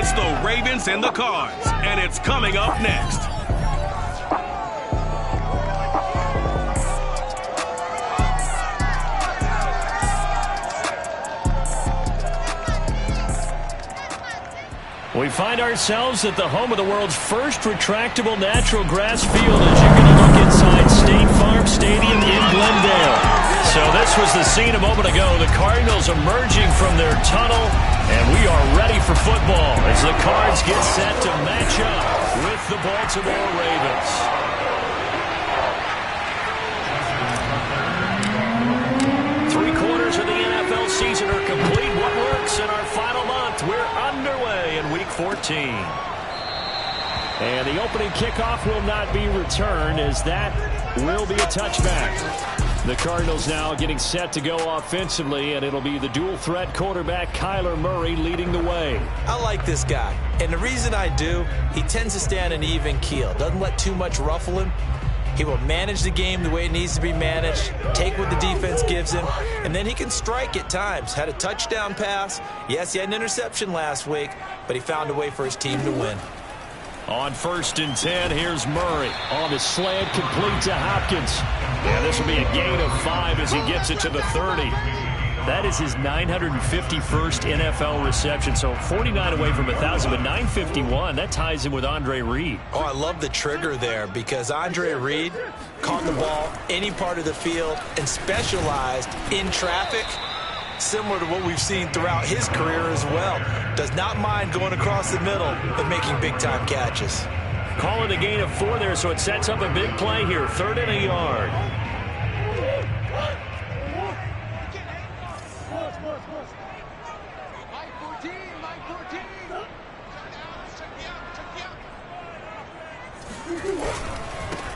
It's the Ravens and the Cards, and it's coming up next. We find ourselves at the home of the world's first retractable natural grass field as you're going to look inside State Farm Stadium in Glendale. So this was the scene a moment ago. The Cardinals emerging from their tunnel, and we are ready for football as the Cards get set to match up with the Baltimore Ravens. Three-quarters of the NFL season are complete. What works in our final month? We're underway in Week 14. And the opening kickoff will not be returned, as that will be a touchback. The Cardinals now getting set to go offensively, and it'll be the dual-threat quarterback Kyler Murray leading the way. I like this guy, and the reason I do, he tends to stay on an even keel. Doesn't let too much ruffle him. He will manage the game the way it needs to be managed, take what the defense gives him, and then he can strike at times. Had a touchdown pass. Yes, he had an interception last week, but he found a way for his team to win. On 1st and 10, here's Murray. On the slant, complete to Hopkins. And this will be a gain of 5 as he gets it to the 30. That is his 951st NFL reception. So 49 away from 1,000, but 951. That ties him with Andre Reed. Oh, I love the trigger there because Andre Reed caught the ball any part of the field and specialized in traffic, similar to what we've seen throughout his career as well. Does not mind going across the middle and making big-time catches. Calling a gain of 4 there, so it sets up a big play here. 3rd and a yard.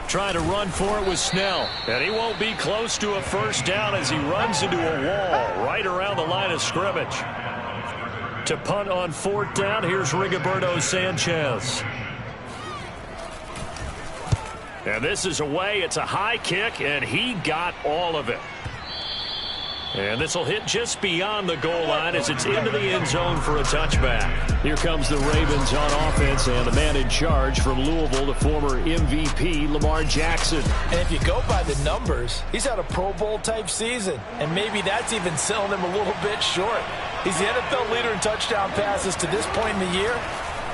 Trying to run for it with Snell. And he won't be close to a first down as he runs into a wall right around the line of scrimmage. To punt on 4th down, here's Rigoberto Sanchez. And this is away. It's a high kick, and he got all of it. And this will hit just beyond the goal line as it's into the end zone for a touchback. Here comes the Ravens on offense, and the man in charge from Louisville, the former MVP, Lamar Jackson. And if you go by the numbers, he's had a Pro Bowl-type season, and maybe that's even selling him a little bit short. He's the NFL leader in touchdown passes to this point in the year,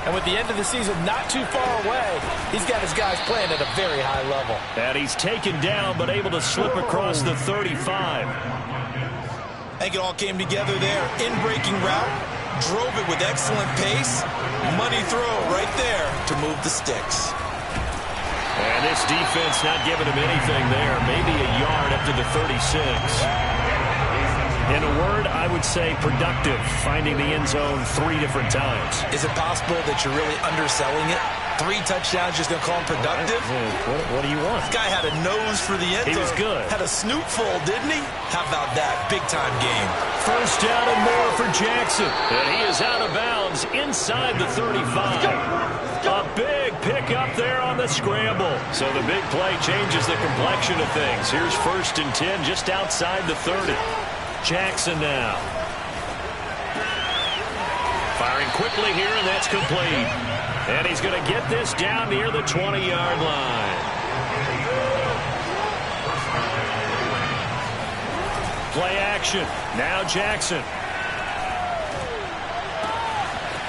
and with the end of the season not too far away, he's got his guys playing at a very high level. And he's taken down, but able to slip across the 35. I think it all came together there. In-breaking route, drove it with excellent pace. Money throw right there to move the sticks. And this defense not giving him anything there. Maybe a yard up to the 36. In a word, I would say productive, finding the end zone 3 different times. Is it possible that you're really underselling it? 3 touchdowns, just going to call him productive? What do you want? This guy had a nose for the end zone. He was good. Had a snoot full, didn't he? How about that? Big-time game. First down and more for Jackson. And he is out of bounds inside the 35. A big pickup there on the scramble. So the big play changes the complexion of things. Here's 1st and 10 just outside the 30. Jackson now. Firing quickly here, and that's complete. And he's going to get this down near the 20-yard line. Play action. Now Jackson.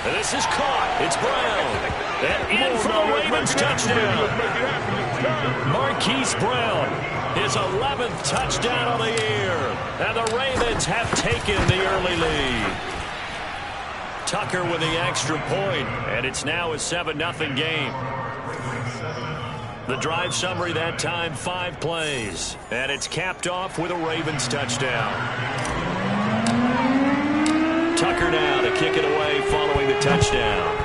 And this is caught. It's Brown. And in for the Ravens touchdown. Marquise Brown, his 11th touchdown of the year. And the Ravens have taken the early lead. Tucker with the extra point, and it's now a 7-0 game. The drive summary that time, 5 plays, and it's capped off with a Ravens touchdown. Tucker now to kick it away following the touchdown.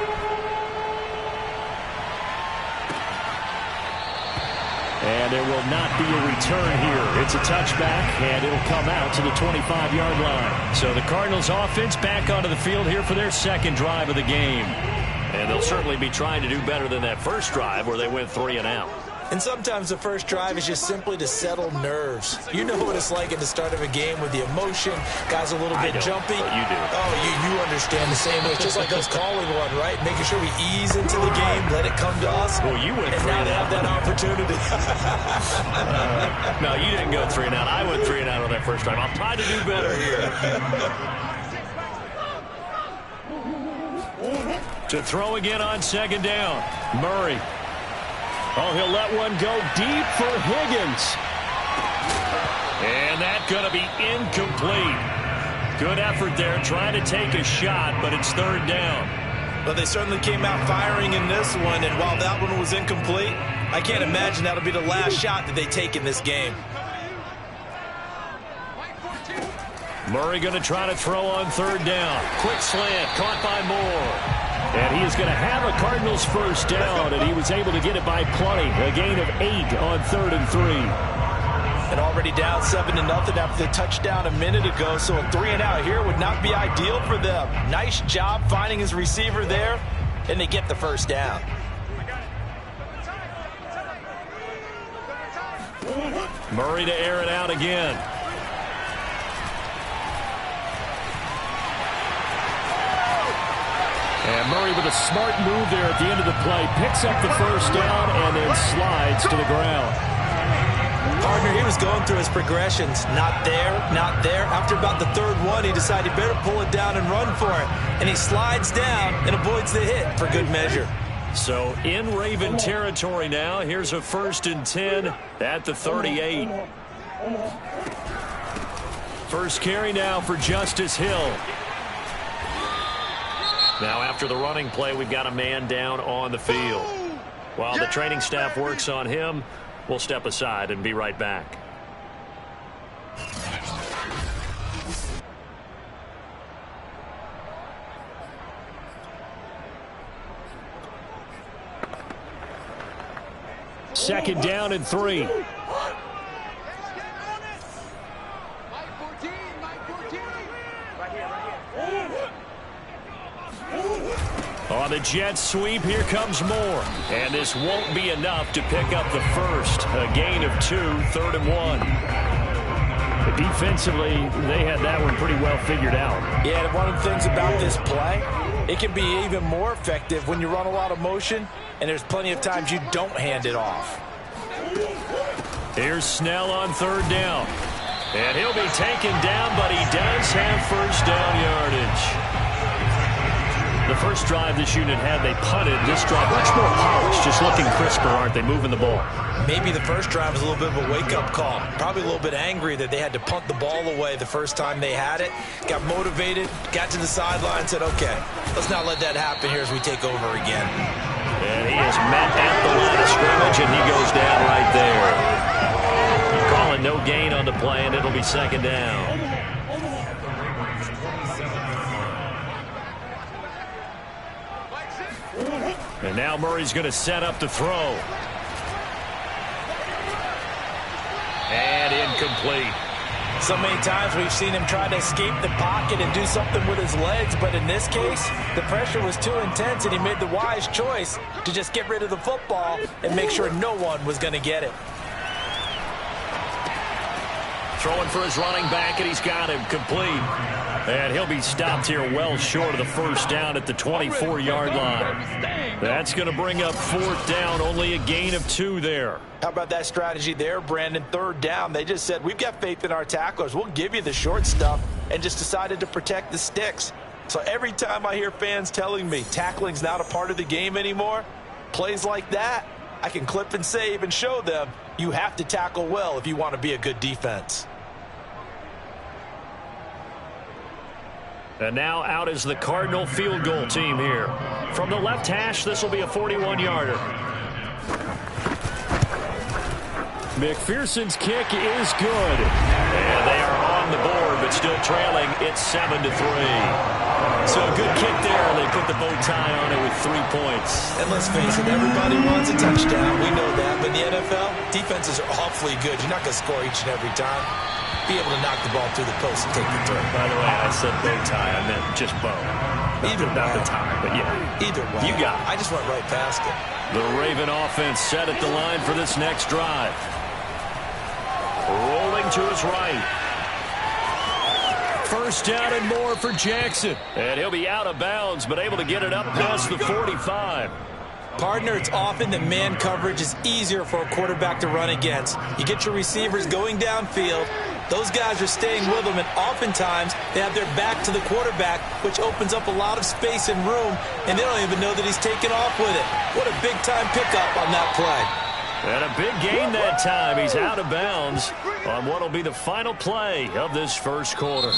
And there will not be a return here. It's a touchback, and it'll come out to the 25-yard line. So the Cardinals offense back onto the field here for their 2nd drive of the game. And they'll certainly be trying to do better than that first drive where they went 3 and out. And sometimes the first drive is just simply to settle nerves. You know what it's like at the start of a game with the emotion. Guys a little bit jumpy. But you do. Oh, you understand the same way. It's just like us calling one, right? Making sure we ease into the game, let it come to us. Well, you went and three now and they out. have that opportunity. No, you didn't go 3 and out. I went 3 and out on that first drive. I'll try to do better here. To throw again on second down. Murray. Oh, he'll let one go deep for Higgins. And that's going to be incomplete. Good effort there, trying to take a shot, but it's third down. But they certainly came out firing in this one, and while that one was incomplete, I can't imagine that'll be the last shot that they take in this game. Murray going to try to throw on third down. Quick slant, caught by Moore. And he is going to have a Cardinals first down, and he was able to get it by plenty. A gain of 8 on 3rd and 3. And already down 7-0 after the touchdown a minute ago, so a 3 and out here would not be ideal for them. Nice job finding his receiver there, and they get the first down. Murray to air it out again. And Murray with a smart move there at the end of the play. Picks up the first down and then slides to the ground. Partner, he was going through his progressions. Not there, not there. After about the third one, he decided he better pull it down and run for it. And he slides down and avoids the hit for good measure. So in Raven territory now. Here's a 1st and 10 at the 38. First carry now for Justice Hill. Now after the running play, we've got a man down on the field. While the training staff works on him, we'll step aside and be right back. Second down and 3. On the jet sweep, here comes Moore. And this won't be enough to pick up the first. A gain of 2, 3rd and 1. Defensively, they had that one pretty well figured out. Yeah, and one of the things about this play, it can be even more effective when you run a lot of motion, and there's plenty of times you don't hand it off. Here's Snell on 3rd down. And he'll be taken down, but he does have first down yardage. The first drive this unit had, they punted. This drive, much more polished, just looking crisper, aren't they, moving the ball? Maybe the first drive was a little bit of a wake-up call. Probably a little bit angry that they had to punt the ball away the first time they had it. Got motivated, got to the sideline, said, okay, let's not let that happen here as we take over again. And he is met at the line of scrimmage, and he goes down right there. Calling no gain on the play, and it'll be second down. And now Murray's going to set up the throw. And incomplete. So many times we've seen him try to escape the pocket and do something with his legs, but in this case, the pressure was too intense, and he made the wise choice to just get rid of the football and make sure no one was going to get it. Throwing for his running back, and he's got him complete. And he'll be stopped here well short of the first down at the 24-yard line. That's going to bring up 4th down, only a gain of 2 there. How about that strategy there, Brandon? 3rd down, they just said, we've got faith in our tacklers. We'll give you the short stuff, and just decided to protect the sticks. So every time I hear fans telling me tackling's not a part of the game anymore, plays like that, I can clip and save and show them you have to tackle well if you want to be a good defense. And now out is the Cardinal field goal team here. From the left hash, this will be a 41-yarder. McPherson's kick is good. And they are on the board, but still trailing. It's 7-3. So a good kick there. They put the bow tie on it with 3 points. And let's face it, everybody wants a touchdown. We know that. But in the NFL, defenses are awfully good. You're not going to score each and every time. Be able to knock the ball through the post and take the throw. By the way, I said bow tie. I meant just bow. Not the time, but yeah. Either way. You got it. I just went right past it. The Raven offense set at the line for this next drive. Rolling to his right. First down and more for Jackson. And he'll be out of bounds, but able to get it up past the 45. Partner, it's often that man coverage is easier for a quarterback to run against. You get your receivers going downfield. Those guys are staying with them, and oftentimes they have their back to the quarterback, which opens up a lot of space and room, and they don't even know that he's taken off with it. What a big-time pickup on that play. And a big gain that time. He's out of bounds on what will be the final play of this first quarter.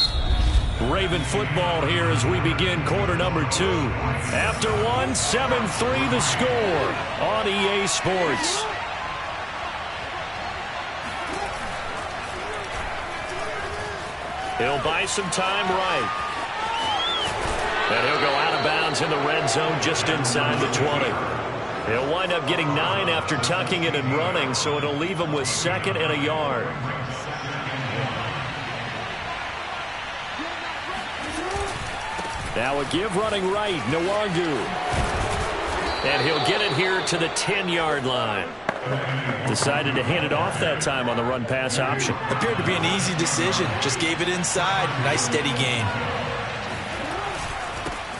Raven football here as we begin quarter number 2. After one, 7-3 the score on EA Sports. He'll buy some time right. And he'll go out of bounds in the red zone just inside the 20. He'll wind up getting 9 after tucking it and running, so it'll leave him with 2nd and a yard. Now a give running right, Nwangu. And he'll get it here to the 10-yard line. Decided to hand it off that time on the run-pass option. Appeared to be an easy decision. Just gave it inside. Nice steady gain.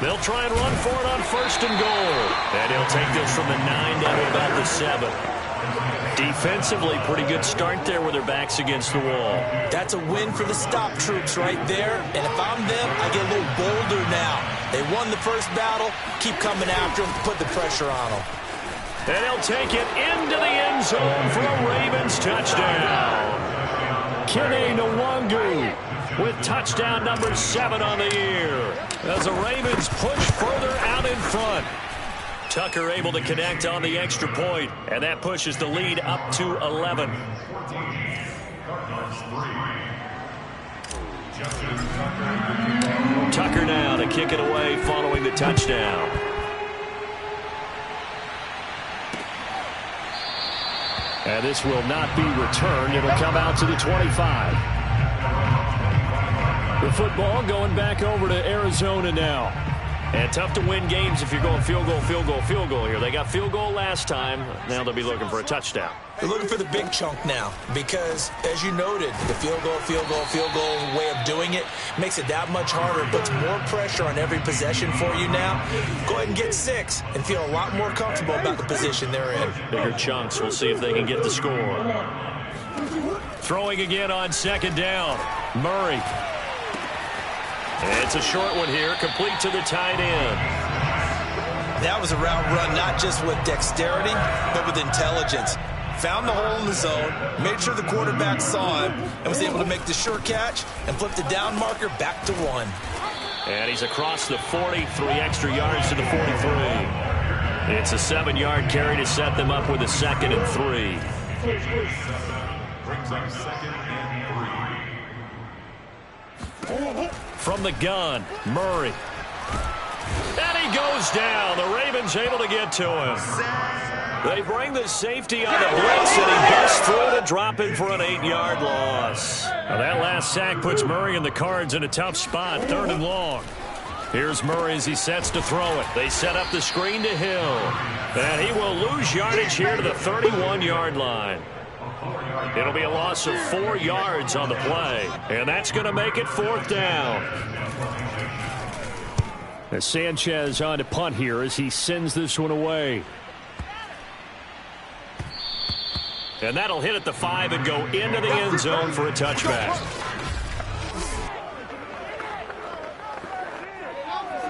They'll try and run for it on 1st and goal. And he'll take this from the 9 down to about the 7. Defensively, pretty good start there with their backs against the wall. That's a win for the stop troops right there. And if I'm them, I get a little bolder now. They won the first battle. Keep coming after them. Put the pressure on them. And he'll take it into the end zone for a Ravens touchdown. Kene Nwangu with touchdown number 7 on the year. As the Ravens push further out in front. Tucker able to connect on the extra point, and that pushes the lead up to 11. Tucker now to kick it away following the touchdown. And this will not be returned. It'll come out to the 25. The football going back over to Arizona now. And tough to win games if you're going field goal, field goal, field goal here. They got field goal last time. Now they'll be looking for a touchdown. They're looking for the big chunk now because, as you noted, the field goal way of doing it makes it that much harder, puts more pressure on every possession for you now. Go ahead and get 6 and feel a lot more comfortable about the position they're in. Bigger chunks. We'll see if they can get the score. Throwing again on 2nd down. Murray. It's a short one here, complete to the tight end. That was a route run not just with dexterity, but with intelligence. Found the hole in the zone, made sure the quarterback saw him, and was able to make the sure catch and flip the down marker back to 1. And he's across the 40, 3 extra yards to the 43. It's a 7-yard carry to set them up with a 2nd and 3. Brings up 2nd and 3. From the gun, Murray. And he goes down. The Ravens able to get to him. They bring the safety on the blitz, and he busts through to drop in for an 8-yard loss. Now that last sack puts Murray and the Cards in a tough spot, 3rd and long. Here's Murray as he sets to throw it. They set up the screen to Hill. And he will lose yardage here to the 31-yard line. It'll be a loss of 4 yards on the play. And that's going to make it 4th down. As Sanchez on to punt here as he sends this one away. And that'll hit at the 5 and go into the end zone for a touchback.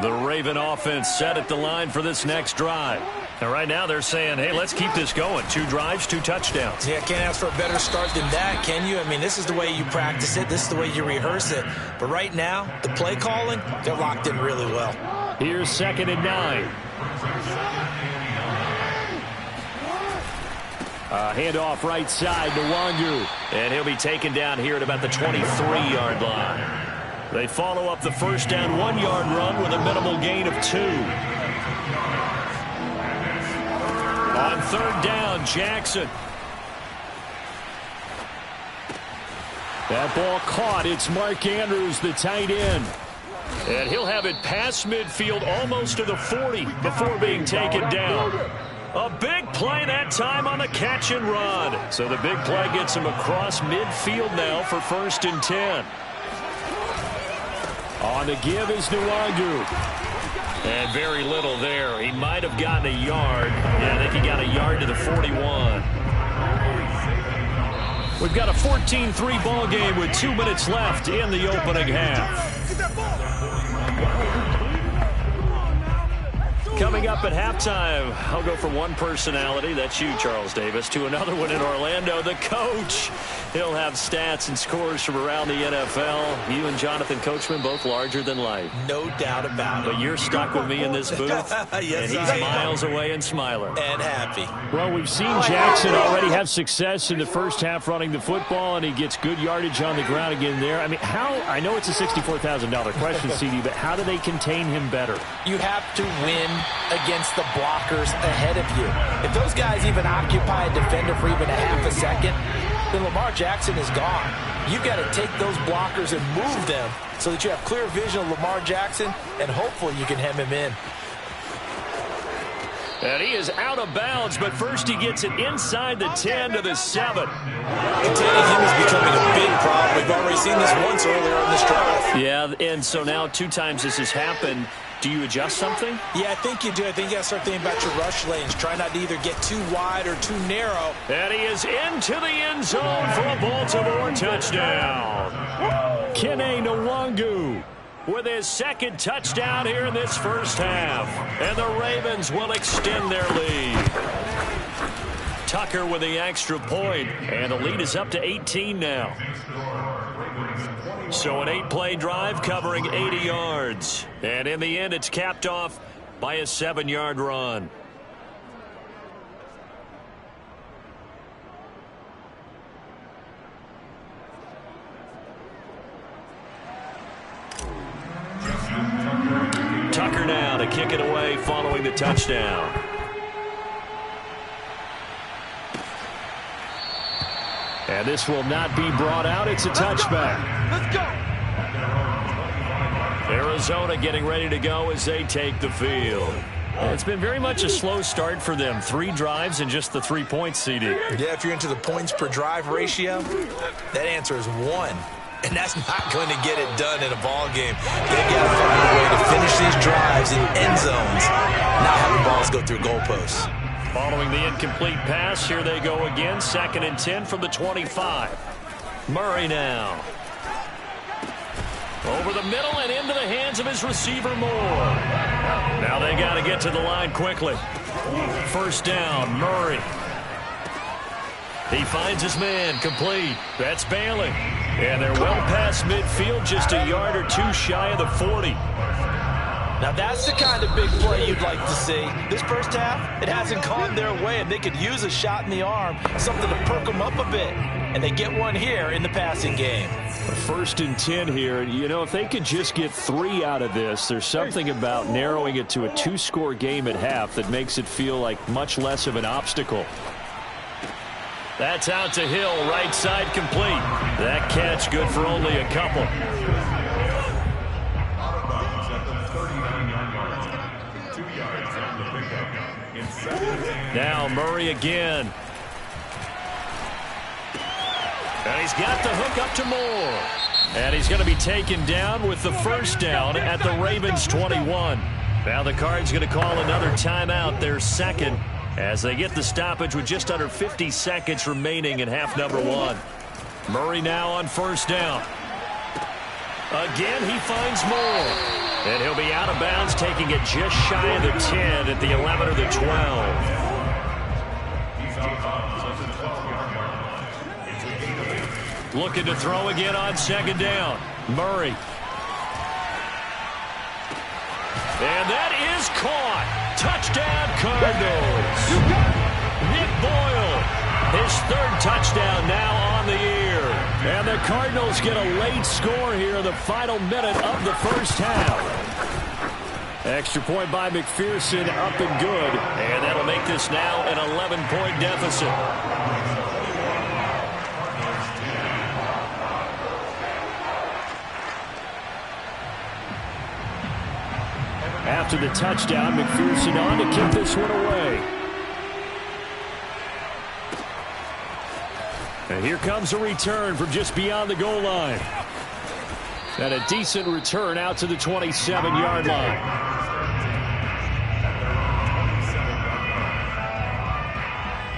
The Raven offense set at the line for this next drive. And right now they're saying, hey, let's keep this going. 2 drives, 2 touchdowns. Yeah, can't ask for a better start than that, can you? I mean, this is the way you practice it. This is the way you rehearse it. But right now, the play calling, they're locked in really well. Here's 2nd and 9. Handoff right side to Nwangu. And he'll be taken down here at about the 23-yard line. They follow up the first down 1-yard run with a minimal gain of 2. On 3rd down, Jackson. That ball caught. It's Mark Andrews, the tight end. And he'll have it past midfield almost to the 40 before being taken down. A big play that time on the catch and run. So the big play gets him across midfield now for 1st and 10. On the give is Nwangu. And very little there. He might have gotten a yard. Yeah, I think he got a yard to the 41. We've got a 14-3 ball game with 2 minutes left in the opening half. Coming up at halftime, I'll go from one personality, that's you, Charles Davis, to another one in Orlando, the coach. He'll have stats and scores from around the NFL. You and Jonathan Coachman, both larger than life. No doubt about it. But you're stuck with me in this booth, yes, and he's miles away and smiling. And happy. Well, we've seen Jackson already have success in the first half running the football, and he gets good yardage on the ground again there. I mean, I know it's a $64,000 question, CD, but how do they contain him better? You have to win against the blockers ahead of you. If those guys even occupy a defender for even a half a second, then Lamar Jackson is gone. You've got to take those blockers and move them so that you have clear vision of Lamar Jackson, and hopefully you can hem him in. And he is out of bounds, but first he gets it inside the 10 to the 7. Containing him is becoming a big problem. We've already seen this once earlier in this drive. Yeah, and so now 2 times this has happened. Do you adjust something? Yeah, I think you do. I think you got to start thinking about your rush lanes. Try not to either get too wide or too narrow. And he is into the end zone for a Baltimore touchdown. Kene Nwangu with his 2nd touchdown here in this first half. And the Ravens will extend their lead. Tucker with the extra point, and the lead is up to 18 now. So an 8-play drive covering 80 yards. And in the end, it's capped off by a 7-yard run. Tucker now to kick it away following the touchdown. And this will not be brought out. It's a touchback. Let's go. Arizona getting ready to go as they take the field. It's been very much a slow start for them. 3 drives and just the 3 points, CD. Yeah, if you're into the points per drive ratio, that answer is 1. And that's not going to get it done in a ball game. They've got to find a way to finish these drives in end zones, not having balls go through goalposts. Following the incomplete pass, here they go again. 2nd and 10 from the 25. Murray now. Over the middle and into the hands of his receiver Moore. Now they got to get to the line quickly. First down, Murray. He finds his man, complete. That's Bailey. And they're well past midfield, just a yard or 2 shy of the 40. Now that's the kind of big play you'd like to see. This first half, it hasn't gone their way, and they could use a shot in the arm, something to perk them up a bit. And they get one here in the passing game. 1st and 10 here. You know, if they could just get 3 out of this, there's something about narrowing it to a 2-score game at half that makes it feel like much less of an obstacle. That's out to Hill, right side complete. That catch good for only a couple. Now Murray again. And he's got the hook up to Moore. And he's going to be taken down with the first down at the Ravens 21. Now the Cards going to call another timeout, their 2nd, as they get the stoppage with just under 50 seconds remaining in half number 1. Murray now on first down. Again, he finds Moore. And he'll be out of bounds, taking it just shy of the 10 at the 11 or the 12. Looking to throw again on 2nd down. Murray. And that is caught. Touchdown, Cardinals. Nick Boyle, his 3rd touchdown now on the year. And the Cardinals get a late score here in the final minute of the first half. Extra point by McPherson, up and good. And that'll make this now an 11-point deficit. After the touchdown, McPherson on to kick this one away. And here comes a return from just beyond the goal line. And a decent return out to the 27-yard line.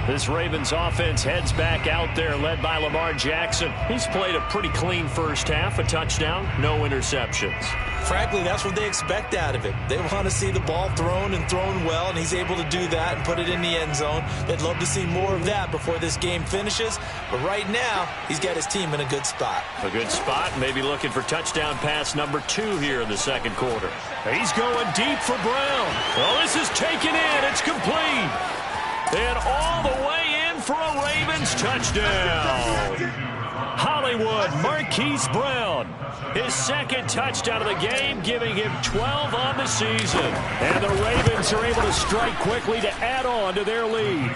This Ravens offense heads back out there, led by Lamar Jackson. He's played a pretty clean first half, a touchdown, no interceptions. Frankly, that's what they expect out of him. They want to see the ball thrown and thrown well, and he's able to do that and put it in the end zone. They'd love to see more of that before this game finishes. But right now, he's got his team in a good spot. A good spot, maybe looking for touchdown pass number 2 here in the second quarter. He's going deep for Brown. Well, this is taken in. It's complete. And all the way in for a Ravens touchdown. Hollywood, Marquise Brown. His second touchdown of the game, giving him 12 on the season. And the Ravens are able to strike quickly to add on to their lead.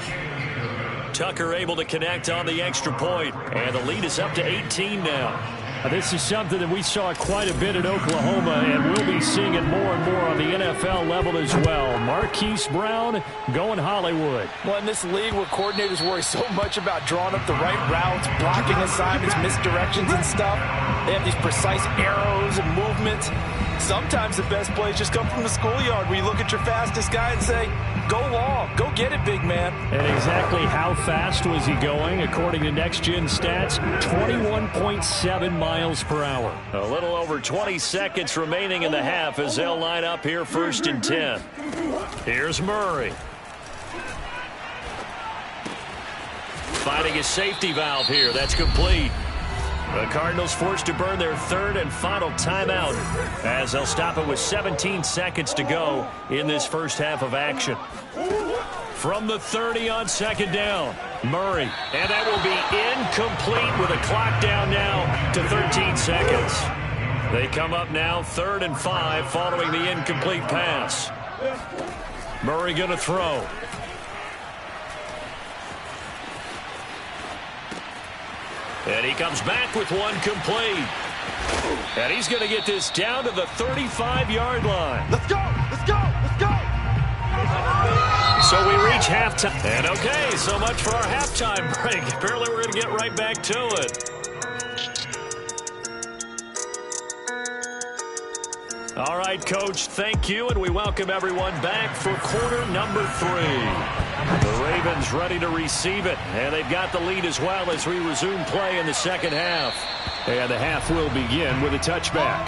Tucker able to connect on the extra point. And the lead is up to 18 now. This is something that we saw quite a bit at Oklahoma, and we'll be seeing it more and more on the NFL level as well. Marquise Brown going Hollywood. Well, in this league where coordinators worry so much about drawing up the right routes, blocking assignments, misdirections and stuff, they have these precise arrows and movements. Sometimes the best plays just come from the schoolyard where you look at your fastest guy and say, go long, go get it, big man. And exactly how fast was he going? According to Next Gen Stats, 21.7 miles per hour. A little over 20 seconds remaining in the half as they'll line up here 1st and 10. Here's Murray. Finding a safety valve here. That's complete. The Cardinals forced to burn their 3rd and final timeout as they'll stop it with 17 seconds to go in this first half of action. From the 30 on 2nd down, Murray. And that will be incomplete with a clock down now to 13 seconds. They come up now 3rd and 5 following the incomplete pass. Murray going to throw. And he comes back with one complete. And he's going to get this down to the 35-yard line. Let's go! Let's go! Let's go! So we reach halftime. And okay, so much for our halftime break. Apparently we're going to get right back to it. All right, Coach, thank you, and we welcome everyone back for quarter number 3. The Ravens ready to receive it, and they've got the lead as well as we resume play in the second half. And the half will begin with a touchback.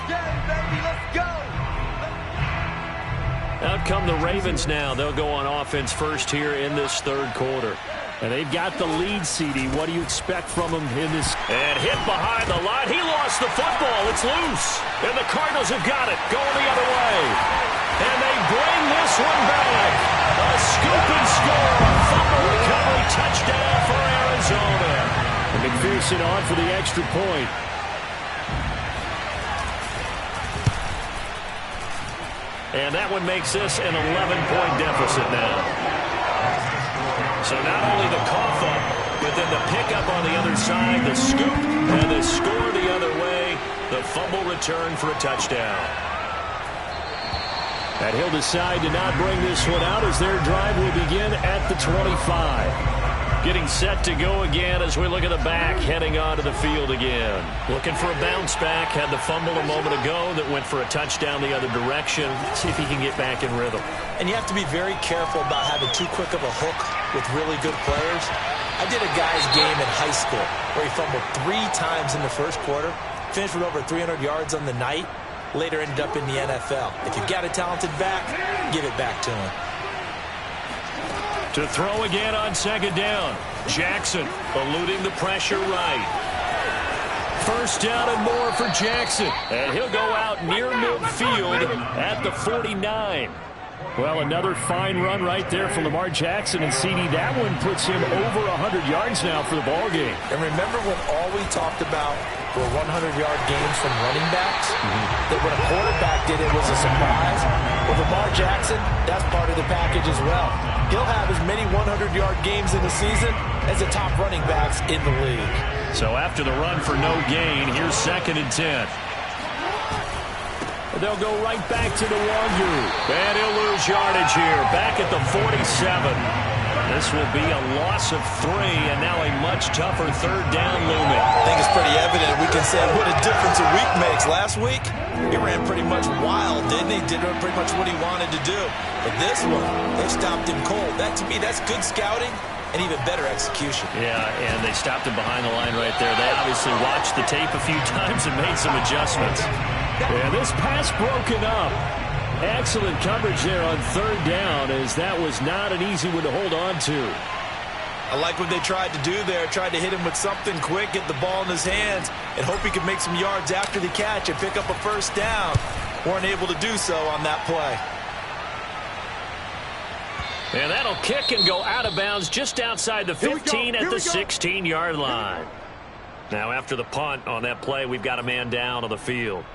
Out come the Ravens now. They'll go on offense first here in this 3rd quarter. And they've got the lead, CD. What do you expect from them in this? And hit behind the line. He lost the football. It's loose. And the Cardinals have got it. Going the other way. And they bring this one back. A scoop and score. Fumble recovery. Touchdown for Arizona. And McPherson on for the extra point. And that one makes this an 11-point deficit now. So not only the cough up, but then the pickup on the other side, the scoop, and the score the other way, the fumble return for a touchdown. And he'll decide to not bring this one out as their drive will begin at the 25. Getting set to go again as we look at the back, heading onto the field again. Looking for a bounce back. Had the fumble a moment ago that went for a touchdown the other direction. See if he can get back in rhythm. And you have to be very careful about having too quick of a hook with really good players. I did a guy's game in high school where he fumbled 3 times in the first quarter, finished with over 300 yards on the night, later ended up in the NFL. If you've got a talented back, give it back to him. To throw again on 2nd down. Jackson eluding the pressure right. 1st down and more for Jackson. And he'll go out near midfield at the 49. Well, another fine run right there from Lamar Jackson, and CD, that one puts him over 100 yards now for the ball game. And remember when all we talked about were 100-yard games from running backs? That when a quarterback did it was a surprise. With Lamar Jackson, that's part of the package as well. He'll have as many 100-yard games in the season as the top running backs in the league. So after the run for no gain, here's 2nd and 10. they'll go right back to the Wazoo. And he'll lose yardage here, back at the 47. This will be a loss of 3, and now a much tougher third down looming. I think it's pretty evident. We can say what a difference a week makes. Last week, he ran pretty much wild, didn't he? Did pretty much what he wanted to do. But this one, they stopped him cold. That, to me, that's good scouting and even better execution. Yeah, and they stopped him behind the line right there. They obviously watched the tape a few times and made some adjustments. Yeah, this pass broken up. Excellent coverage there on third down, as that was not an easy one to hold on to. I like what they tried to do there. Tried to hit him with something quick, get the ball in his hands, and hope he could make some yards after the catch and pick up a first down. Weren't able to do so on that play. And that'll kick and go out of bounds just outside the 15 at the 16-yard line. Now after the punt on that play, we've got a man down on the field.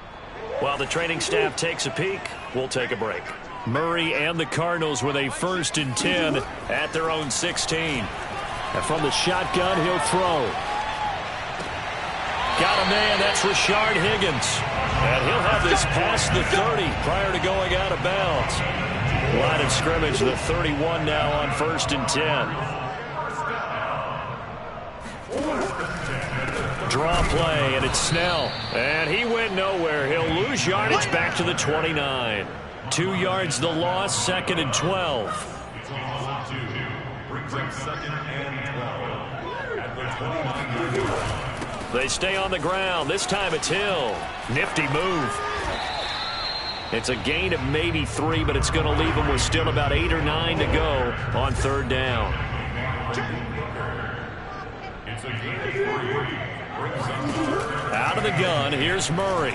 While the training staff takes a peek, we'll take a break. Murray and the Cardinals with a 1st and 10 at their own 16. And from the shotgun, he'll throw. Got a man, that's Rashard Higgins. And he'll have this past the 30 prior to going out of bounds. Line of scrimmage, the 31 now on 1st and 10. Draw play, and it's Snell. And he went nowhere. He'll lose yardage back to the 29. 2 yards the loss, 2nd and 12. They stay on the ground. This time it's Hill. Nifty move. It's a gain of maybe 3, but it's going to leave them with still about 8 or 9 to go on third down. Out of the gun, here's Murray.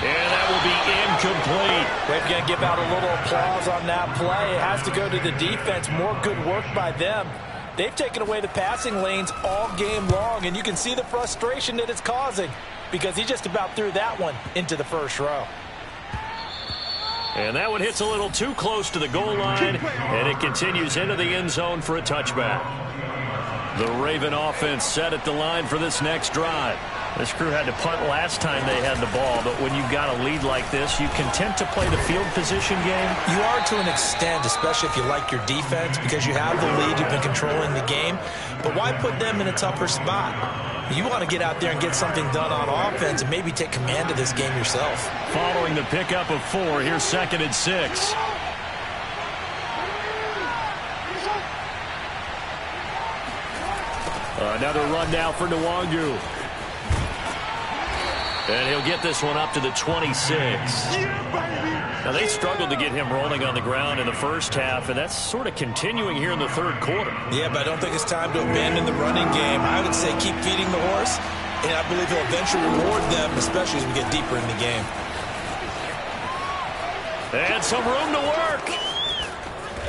And that will be incomplete. We're going to give out a little applause on that play. It has to go to the defense. More good work by them. They've taken away the passing lanes all game long, and you can see the frustration that it's causing because he just about threw that one into the first row. And that one hits a little too close to the goal line, and it continues into the end zone for a touchback. The Raven offense set at the line for this next drive. This crew had to punt last time they had the ball, but when you've got a lead like this, you content to play the field position game? You are to an extent, especially if you like your defense, because you have the lead, you've been controlling the game. But why put them in a tougher spot? You want to get out there and get something done on offense and maybe take command of this game yourself. Following the pickup of 4, here's 2nd and 6. Another run now for Nwangu. And he'll get this one up to the 26. Now, they struggled to get him rolling on the ground in the first half, and that's sort of continuing here in the third quarter. Yeah, but I don't think it's time to abandon the running game. I would say keep feeding the horse, and I believe he'll eventually reward them, especially as we get deeper in the game. And some room to work.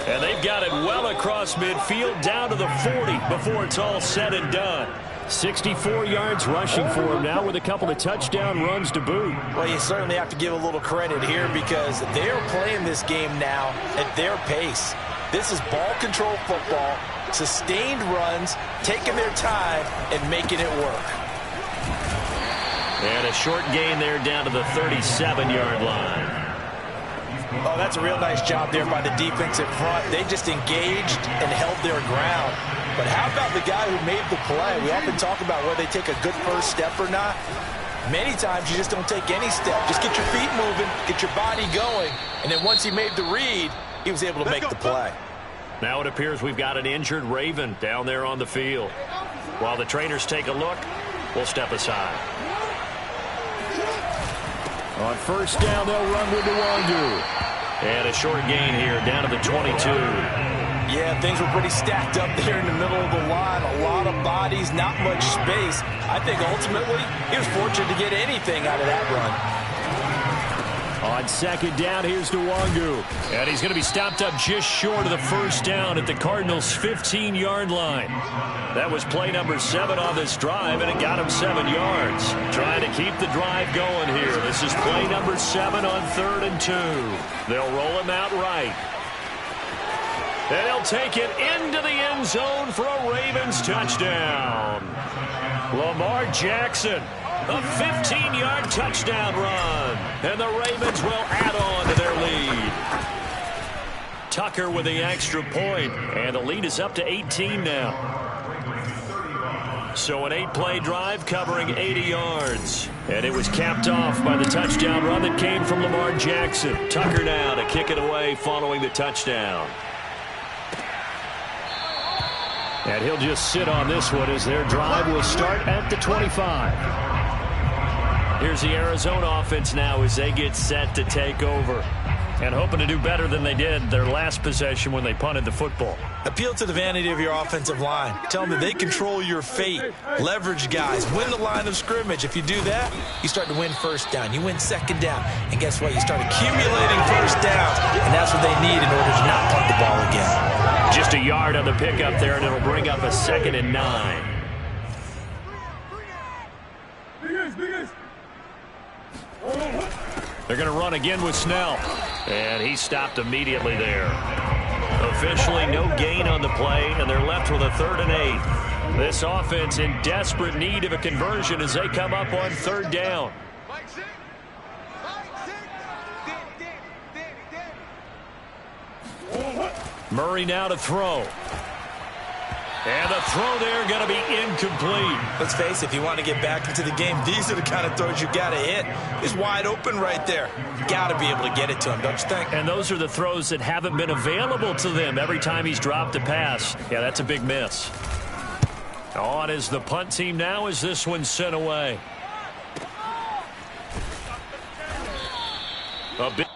And they've got it well across midfield down to the 40 before it's all said and done. 64 yards rushing for him now with a couple of touchdown runs to boot. Well, you certainly have to give a little credit here because they're playing this game now at their pace. This is ball control football, sustained runs, taking their time, and making it work. And a short gain there down to the 37-yard line. Oh, that's a real nice job there by the defensive front. They just engaged and held their ground. But how about the guy who made the play? We often talk about whether they take a good first step or not. Many times you just don't take any step. Just get your feet moving, get your body going, and then once he made the read, he was able to make the play. Now it appears we've got an injured Raven down there on the field. While the trainers take a look, we'll step aside. On first down, they'll run with Nwangu. And a short gain here down to the 22. Yeah, things were pretty stacked up there in the middle of the line. A lot of bodies, not much space. I think ultimately he was fortunate to get anything out of that run. On second down, here's Nwangu. And he's going to be stopped up just short of the first down at the Cardinals' 15-yard line. That was play number 7 on this drive, and it got him 7 yards. Trying to keep the drive going here. This is play number 7 on 3rd and 2. They'll roll him out right. And he'll take it into the end zone for a Ravens touchdown. Lamar Jackson, a 15-yard touchdown run. And the Ravens will add on to their lead. Tucker with the extra point, and the lead is up to 18 now. So an 8-play drive covering 80 yards. And it was capped off by the touchdown run that came from Lamar Jackson. Tucker now to kick it away following the touchdown. And he'll just sit on this one as their drive will start at the 25. Here's the Arizona offense now as they get set to take over. And hoping to do better than they did their last possession when they punted the football. Appeal to the vanity of your offensive line. Tell them that they control your fate. Leverage guys. Win the line of scrimmage. If you do that, you start to win first down. You win second down. And guess what? You start accumulating first downs. And that's what they need in order to not punt the ball again. Just a yard on the pickup there, and it'll bring up a 2nd and 9. They're going to run again with Snell. And he stopped immediately there. Officially no gain on the play, and they're left with a 3rd and 8. This offense in desperate need of a conversion as they come up on 3rd down. Murray now to throw. And the throw there going to be incomplete. Let's face it, if you want to get back into the game, these are the kind of throws you got to hit. He's wide open right there. You got to be able to get it to him, don't you think? And those are the throws that haven't been available to them every time he's dropped a pass. Yeah, that's a big miss. On is the punt team now as this one's sent away. A big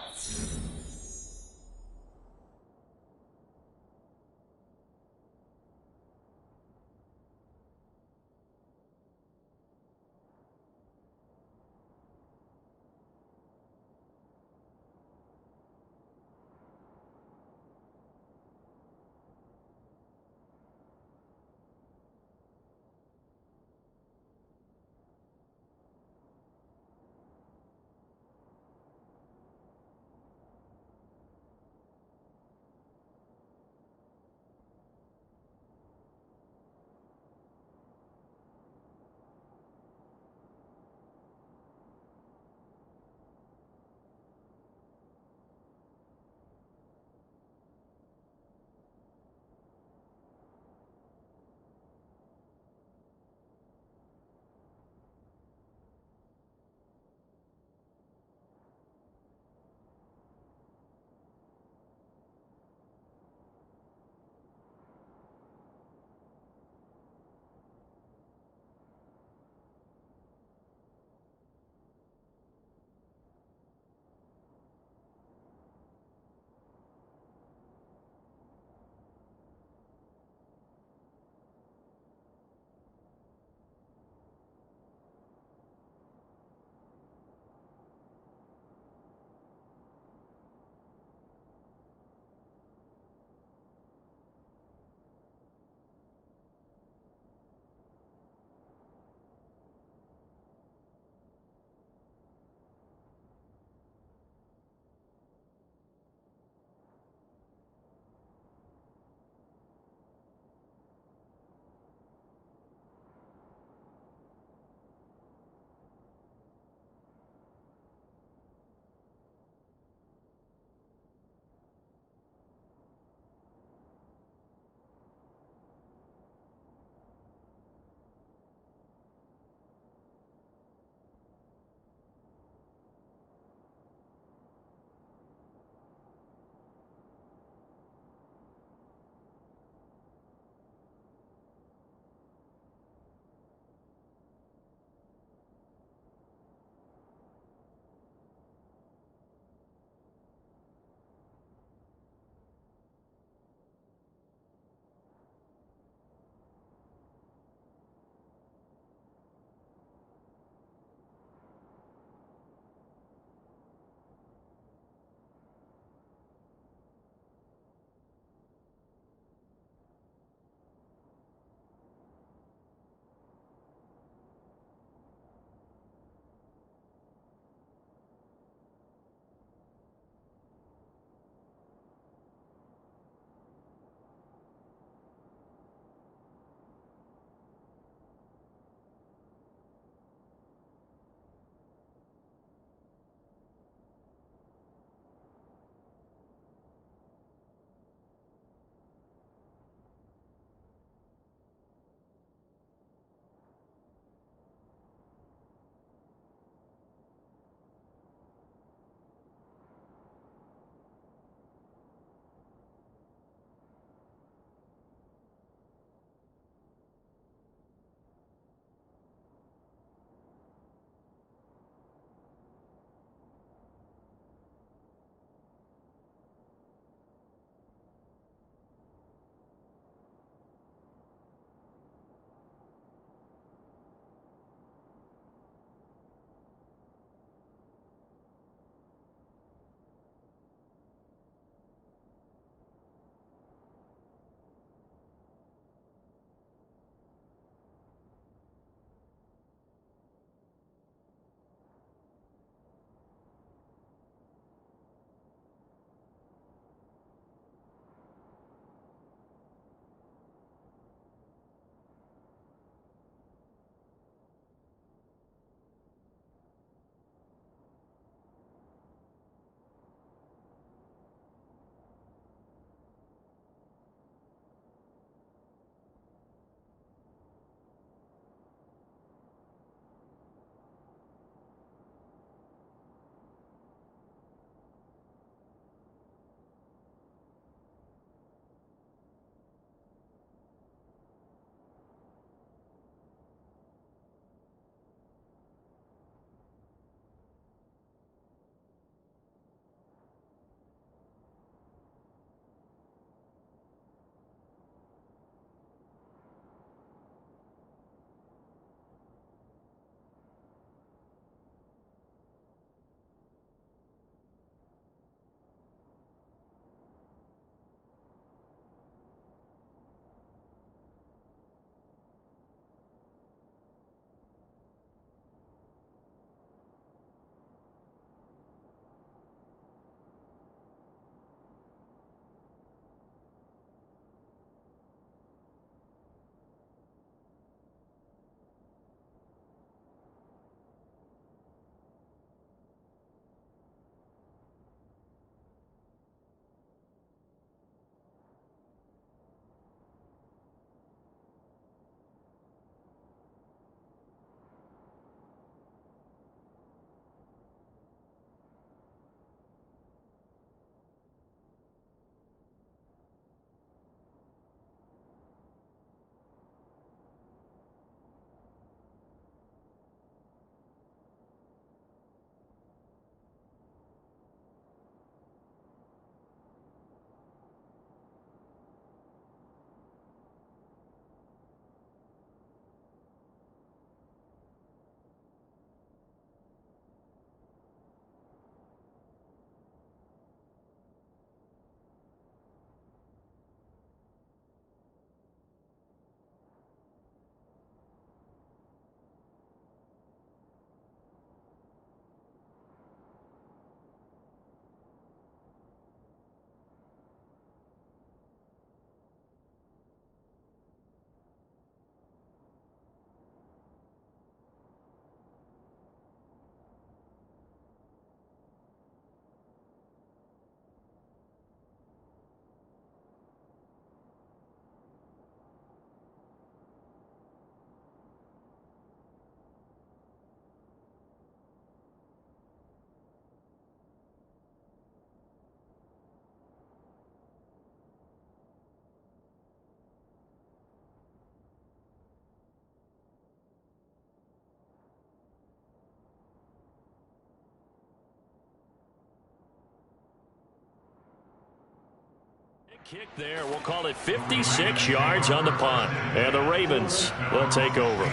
Kick there. We'll call it 56 yards on the punt. And the Ravens will take over.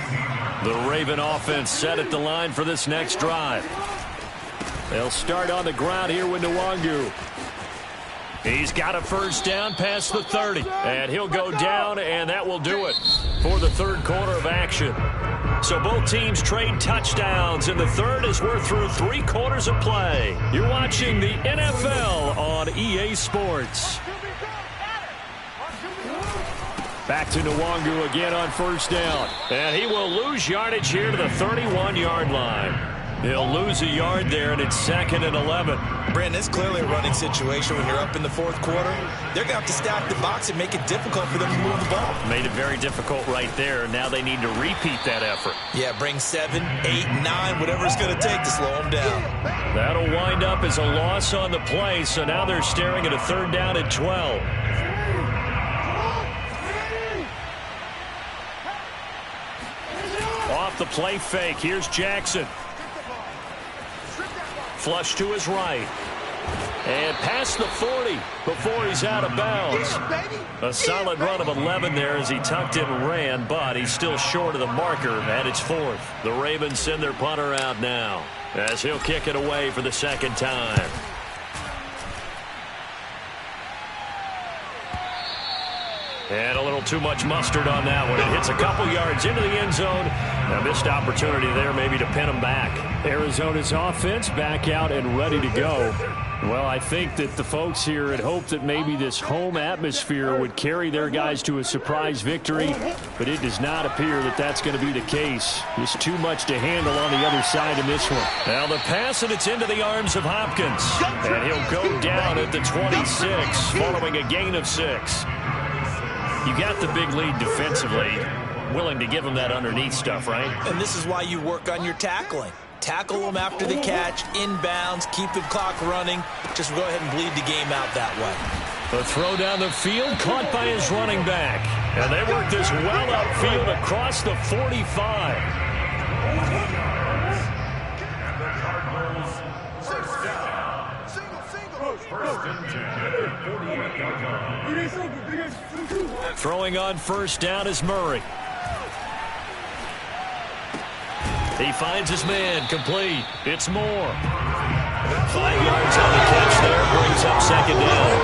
The Raven offense set at the line for this next drive. They'll start on the ground here with Nwangu. He's got a first down past the 30. And he'll go down, and that will do it for the third quarter of action. So both teams trade touchdowns in the third as we're through 3 quarters of play. You're watching the NFL on EA Sports. Back to Nwangu again on first down. And he will lose yardage here to the 31-yard line. He'll lose a yard there, and it's 2nd and 11. Brandon, it's clearly a running situation when you're up in the fourth quarter. They're going to have to stack the box and make it difficult for them to move the ball. Made it very difficult right there. Now they need to repeat that effort. Yeah, bring 7, 8, 9, whatever it's going to take to slow them down. That'll wind up as a loss on the play, so now they're staring at a 3rd down and 12. Off the play fake, here's Jackson. Flush to his right. And past the 40 before he's out of bounds. A solid run of 11 there as he tucked in and ran, but he's still short of the marker, and it's 4th. The Ravens send their punter out now as he'll kick it away for the 2nd time. And a little too much mustard on that one. It hits a couple yards into the end zone. A missed opportunity there maybe to pin him back. Arizona's offense back out and ready to go. Well, I think that the folks here had hoped that maybe this home atmosphere would carry their guys to a surprise victory, but it does not appear that that's going to be the case. There's too much to handle on the other side in this one. Now the pass, and it's into the arms of Hopkins. And he'll go down at the 26 following a gain of 6. You got the big lead defensively, willing to give them that underneath stuff, right? And this is why you work on your tackling. Tackle them after the catch, inbounds, keep the clock running. Just go ahead and bleed the game out that way. The throw down the field, caught by his running back. And they work this well outfield across the 45. Throwing on first down is Murray. He finds his man, complete. It's Moore. 5 yards on the catch there, brings up 2nd down.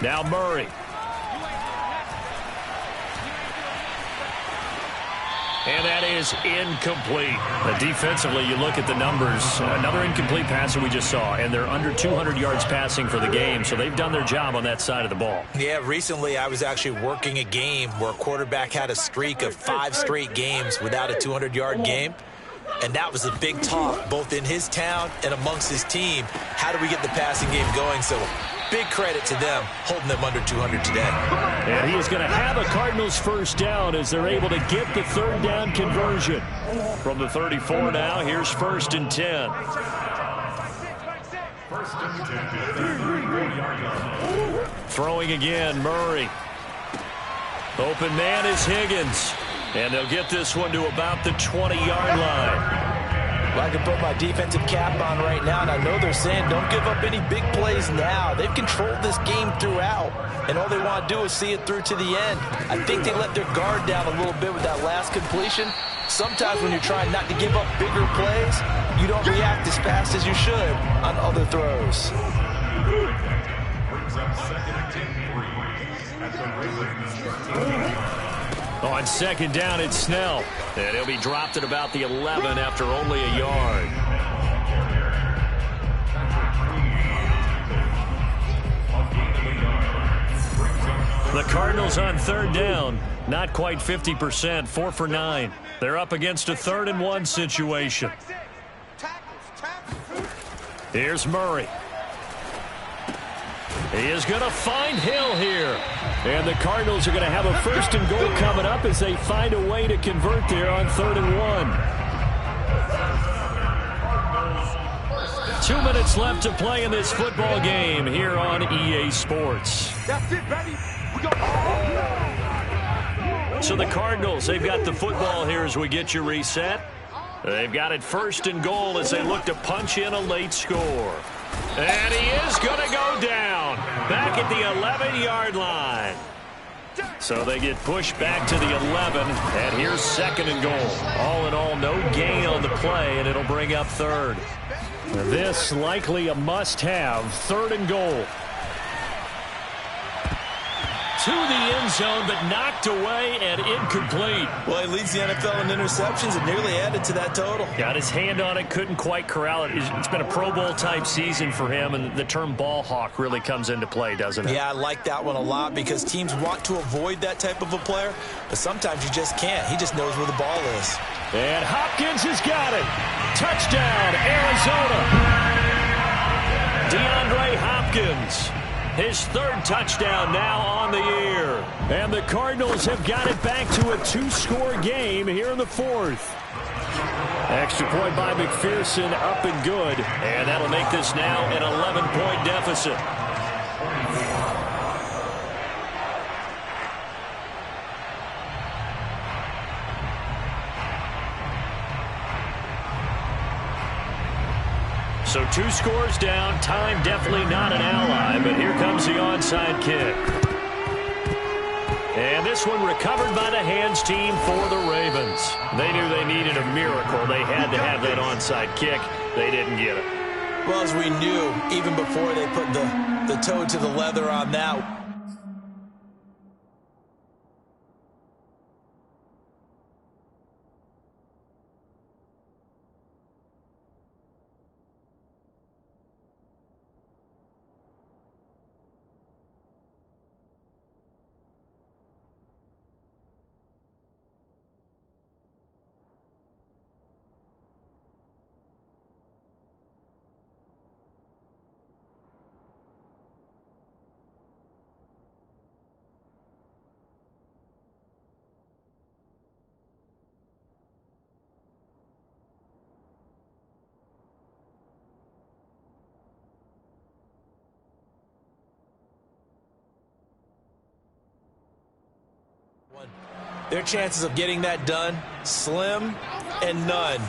Now Murray. And that is incomplete. Defensively, you look at the numbers. Another incomplete pass that we just saw, and they're under 200 yards passing for the game, so they've done their job on that side of the ball. Yeah, recently I was actually working a game where a quarterback had a streak of 5 straight games without a 200-yard game. And that was a big talk, both in his town and amongst his team. How do we get the passing game going? So big credit to them, holding them under 200 today. And he is going to have a Cardinals first down as they're able to get the 3rd down conversion. From the 34 now, here's 1st and 10. Throwing again, Murray. Open man is Higgins. And they'll get this one to about the 20-yard line. Well, I can put my defensive cap on right now, and I know they're saying don't give up any big plays now. They've controlled this game throughout, and all they want to do is see it through to the end. I think they let their guard down a little bit with that last completion. Sometimes when you're trying not to give up bigger plays, you don't react as fast as you should on other throws. On 2nd down, it's Snell. And he'll be dropped at about the 11 after only a yard. The Cardinals on 3rd down, not quite 50%, 4 for 9. They're up against a 3rd and 1 situation. Here's Murray. He is going to find Hill here. And the Cardinals are going to have a 1st and goal coming up as they find a way to convert there on 3rd and 1. 2 minutes left to play in this football game here on EA Sports. That's it, baby. We go. So the Cardinals, they've got the football here as we get you reset. They've got it 1st and goal as they look to punch in a late score. And he is going to go down back at the 11-yard line. So they get pushed back to the 11, and here's 2nd and goal. All in all, no gain on the play, and it'll bring up 3rd. This likely a must-have, 3rd and goal. To the end zone, but knocked away and incomplete. Well, he leads the NFL in interceptions and nearly added to that total. Got his hand on it, couldn't quite corral it. It's been a Pro Bowl-type season for him, and the term ball hawk really comes into play, doesn't it? Yeah, I like that one a lot because teams want to avoid that type of a player, but sometimes you just can't. He just knows where the ball is. And Hopkins has got it. Touchdown, Arizona. DeAndre Hopkins. His 3rd touchdown now on the year. And the Cardinals have got it back to a 2-score game here in the 4th. Extra point by McPherson, up and good. And that'll make this now an 11-point deficit. So 2 scores down, time definitely not an ally, but here comes the onside kick. And this one recovered by the hands team for the Ravens. They knew they needed a miracle. They had to have that onside kick. They didn't get it. Well, as we knew, even before they put the toe to the leather on that. Their chances of getting that done, slim and none.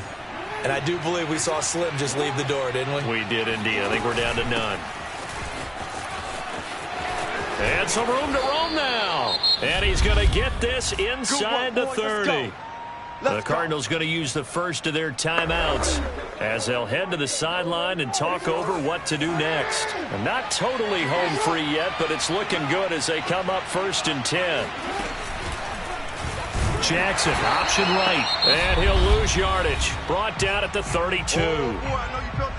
And I do believe we saw Slim just leave the door, didn't we? We did indeed. I think we're down to none. And some room to roam now. And he's going to get this inside the 30. The Cardinals going to use the first of their timeouts as they'll head to the sideline and talk over what to do next. And not totally home free yet, but it's looking good as they come up 1st and 10. Jackson, option right, and he'll lose yardage. Brought down at the 32.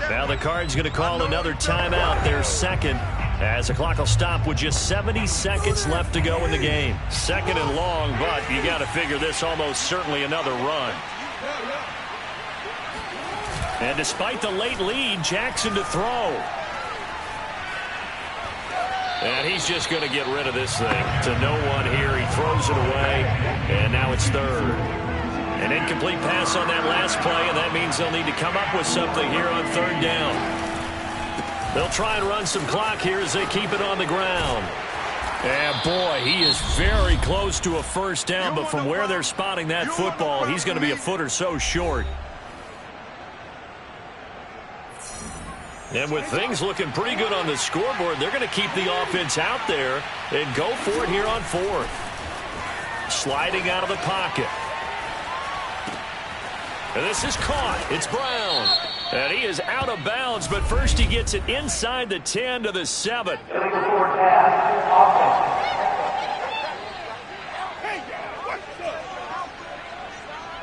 Now the Cards going to call another timeout, their 2nd, as the clock will stop with just 70 seconds left to go in the game. 2nd and long, but you got to figure this almost certainly another run. And despite the late lead, Jackson to throw. And he's just going to get rid of this thing to no one here. He throws it away, and now it's 3rd. An incomplete pass on that last play, and that means they'll need to come up with something here on 3rd down. They'll try and run some clock here as they keep it on the ground. And, boy, he is very close to a 1st down, but from where they're spotting that football, he's going to be a foot or so short. And with things looking pretty good on the scoreboard, they're going to keep the offense out there and go for it here on 4th. Sliding out of the pocket. And this is caught. It's Brown. And he is out of bounds, but first he gets it inside the 10 to the 7.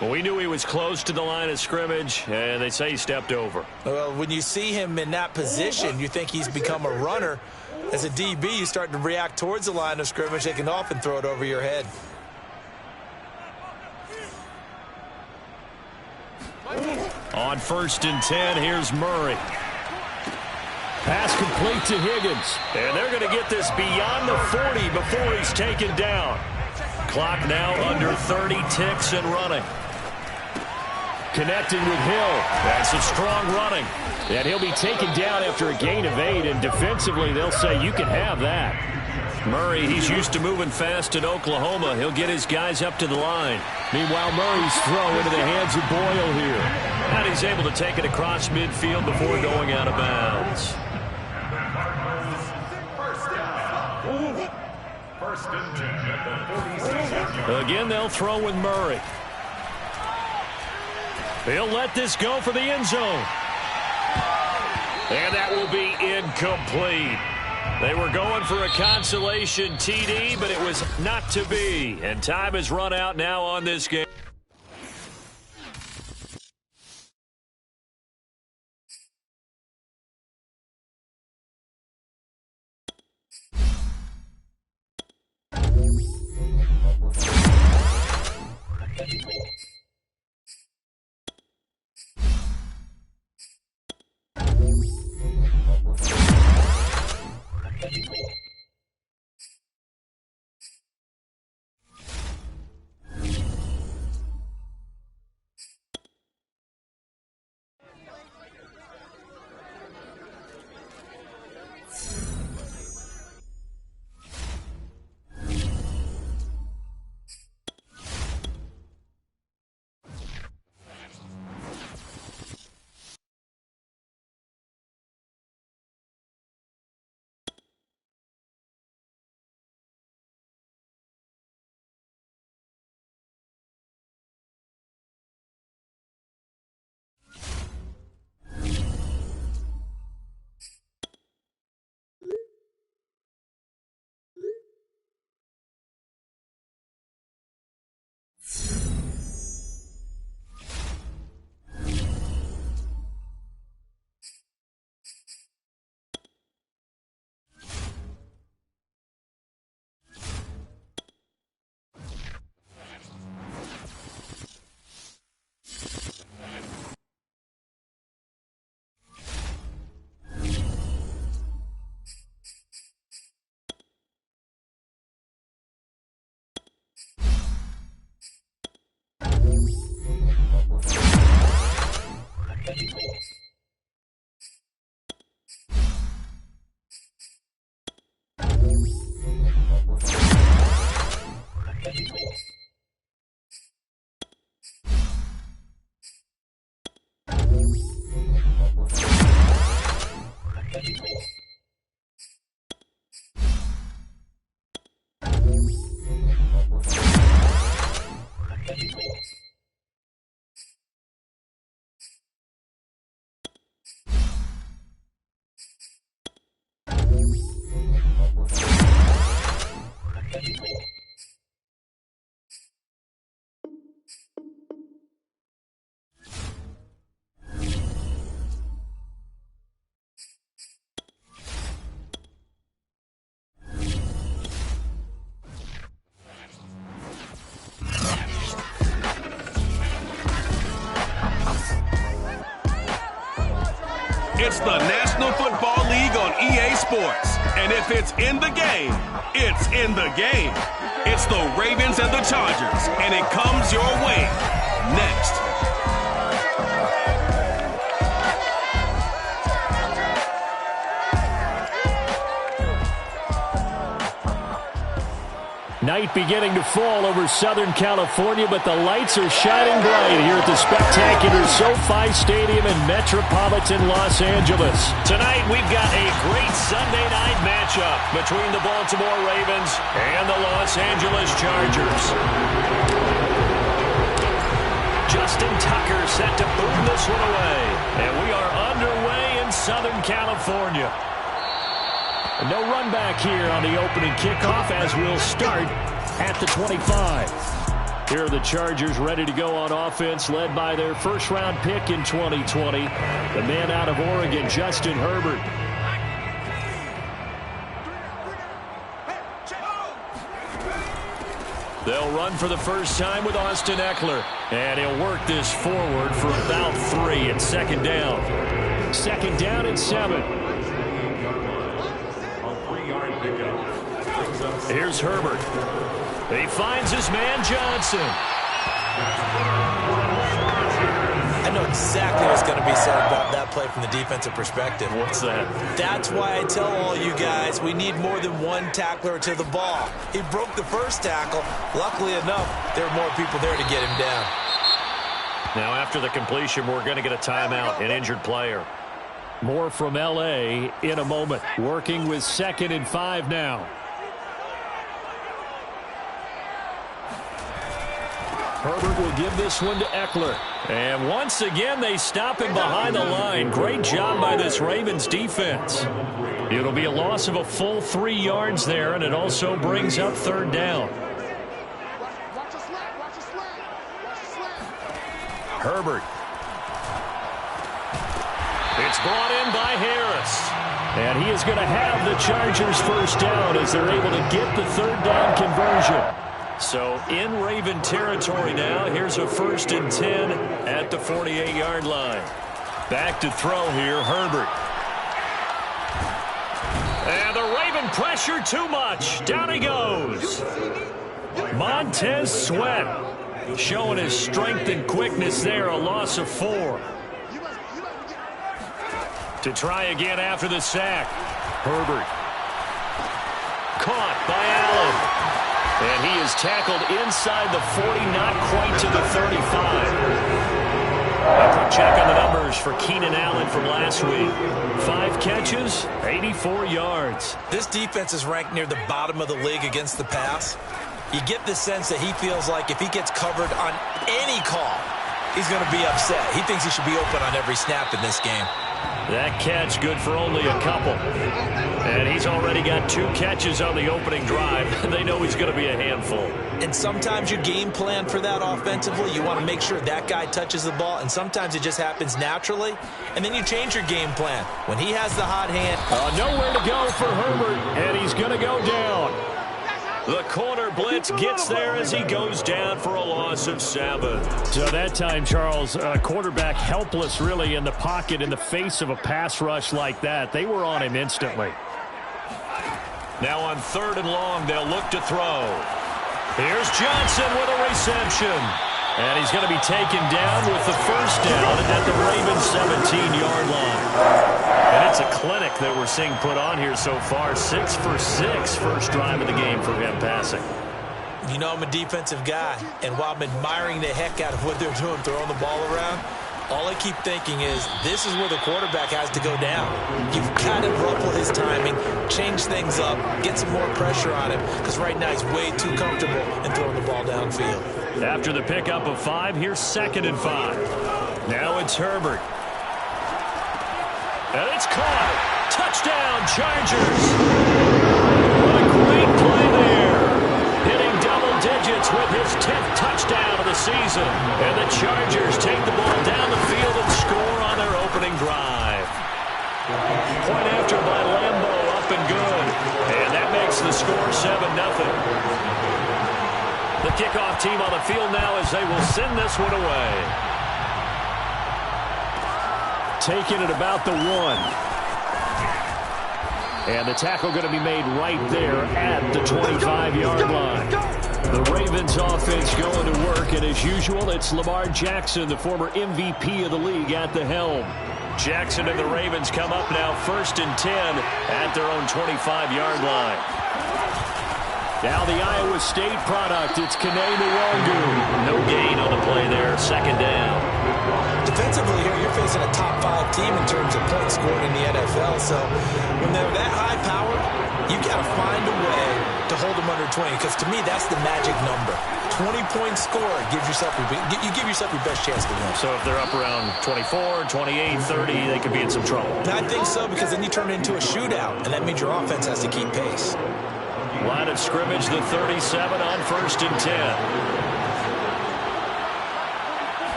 Well, we knew he was close to the line of scrimmage, and they say he stepped over. Well, when you see him in that position, you think he's become a runner. As a DB, you start to react towards the line of scrimmage. They can often throw it over your head. On 1st and 10, here's Murray. Pass complete to Higgins. And they're going to get this beyond the 40 before he's taken down. Clock now under 30 ticks and running. Connecting with Hill. That's a strong running. And he'll be taken down after a gain of 8, and defensively they'll say you can have that. Murray, he's used to moving fast in Oklahoma. He'll get his guys up to the line. Meanwhile, Murray's throw into the hands of Boyle here. And he's able to take it across midfield before going out of bounds. Again, they'll throw with Murray. He'll let this go for the end zone. And that will be incomplete. They were going for a consolation TD, but it was not to be. And time has run out now on this game. It's the National Football League on EA Sports. And if it's in the game, it's in the game. It's the Ravens and the Chargers, and it comes your way next. Night beginning to fall over Southern California, but the lights are shining bright here at the spectacular SoFi Stadium in metropolitan Los Angeles. Tonight, we've got a great Sunday night matchup between the Baltimore Ravens and the Los Angeles Chargers. Justin Tucker set to boom this one away, and we are underway in Southern California. No run back here on the opening kickoff as we'll start at the 25. Here are the Chargers ready to go on offense, led by their first-round pick in 2020, the man out of Oregon, Justin Herbert. They'll run for the first time with Austin Eckler, and he'll work this forward for about 3. It's second down. Second down and 7. Here's Herbert. He finds his man Johnson. I know exactly what's going to be said about that play from the defensive perspective. What's that? That's why I tell all you guys we need more than one tackler to the ball. He broke the first tackle. Luckily enough, there were more people there to get him down. Now, after the completion, we're going to get a timeout, an injured player. More from L.A. in a moment. Working with 2nd and 5 now. Herbert will give this one to Eckler. And once again, they stop him behind the line. Great job by this Ravens defense. It'll be a loss of a full 3 yards there, and it also brings up 3rd down. Herbert. It's brought in by Harris. And he is going to have the Chargers first down as they're able to get the 3rd down conversion. So in Raven territory now. Here's a 1st and 10 at the 48-yard line. Back to throw here, Herbert. And the Raven pressure too much. Down he goes. Montez Sweat showing his strength and quickness there. A loss of 4. To try again after the sack. Herbert. Caught by Allen. And he is tackled inside the 40, not quite to the 35. A quick check on the numbers for Keenan Allen from last week. 5 catches, 84 yards. This defense is ranked near the bottom of the league against the pass. You get the sense that he feels like if he gets covered on any call, he's going to be upset. He thinks he should be open on every snap in this game. That catch good for only a couple. And he's already got 2 catches on the opening drive. They know he's going to be a handful. And sometimes you game plan for that offensively. You want to make sure that guy touches the ball. And sometimes it just happens naturally. And then you change your game plan. When he has the hot hand. Nowhere to go for Herbert. And he's going to go down. The corner blitz gets there as he goes down for a loss of 7. So that time, Charles, quarterback helpless really in the pocket in the face of a pass rush like that. They were on him instantly. Now on 3rd and long, they'll look to throw. Here's Johnson with a reception. And he's going to be taken down with the first down at the Ravens 17-yard line. And it's a clinic that we're seeing put on here so far. 6 for 6 first drive of the game for him passing. You know I'm a defensive guy, and while I'm admiring the heck out of what they're doing, throwing the ball around, all I keep thinking is this is where the quarterback has to go down. You've got to ruffle his timing, change things up, get some more pressure on him, because right now he's way too comfortable in throwing the ball downfield. After the pickup of 5, here's 2nd and 5. Now it's Herbert. And it's caught. Touchdown, Chargers. What a great play there. Hitting double digits with his 10th touchdown of the season. And the Chargers take the ball down the field and score on their opening drive. Point after by Lambo, up and good. And that makes the score 7-0. The kickoff team on the field now as they will send this one away. Taking it about the 1. And the tackle going to be made right there at the 25-yard line. The Ravens offense going to work, and as usual, it's Lamar Jackson, the former MVP of the league, at the helm. Jackson and the Ravens come up now 1st and 10 at their own 25-yard line. Now the Iowa State product, it's Kene Nwangu. No gain on the play there, 2nd down. Defensively here, you're facing a top-5 team in terms of points scored in the NFL. So when they're that high-powered, you've got to find a way to hold them under 20. Because to me, that's the magic number. 20-point score gives yourself you give yourself your best chance to win. So if they're up around 24, 28, 30, they could be in some trouble. I think so, because then you turn it into a shootout, and that means your offense has to keep pace. Line of scrimmage, the 37 on 1st and 10.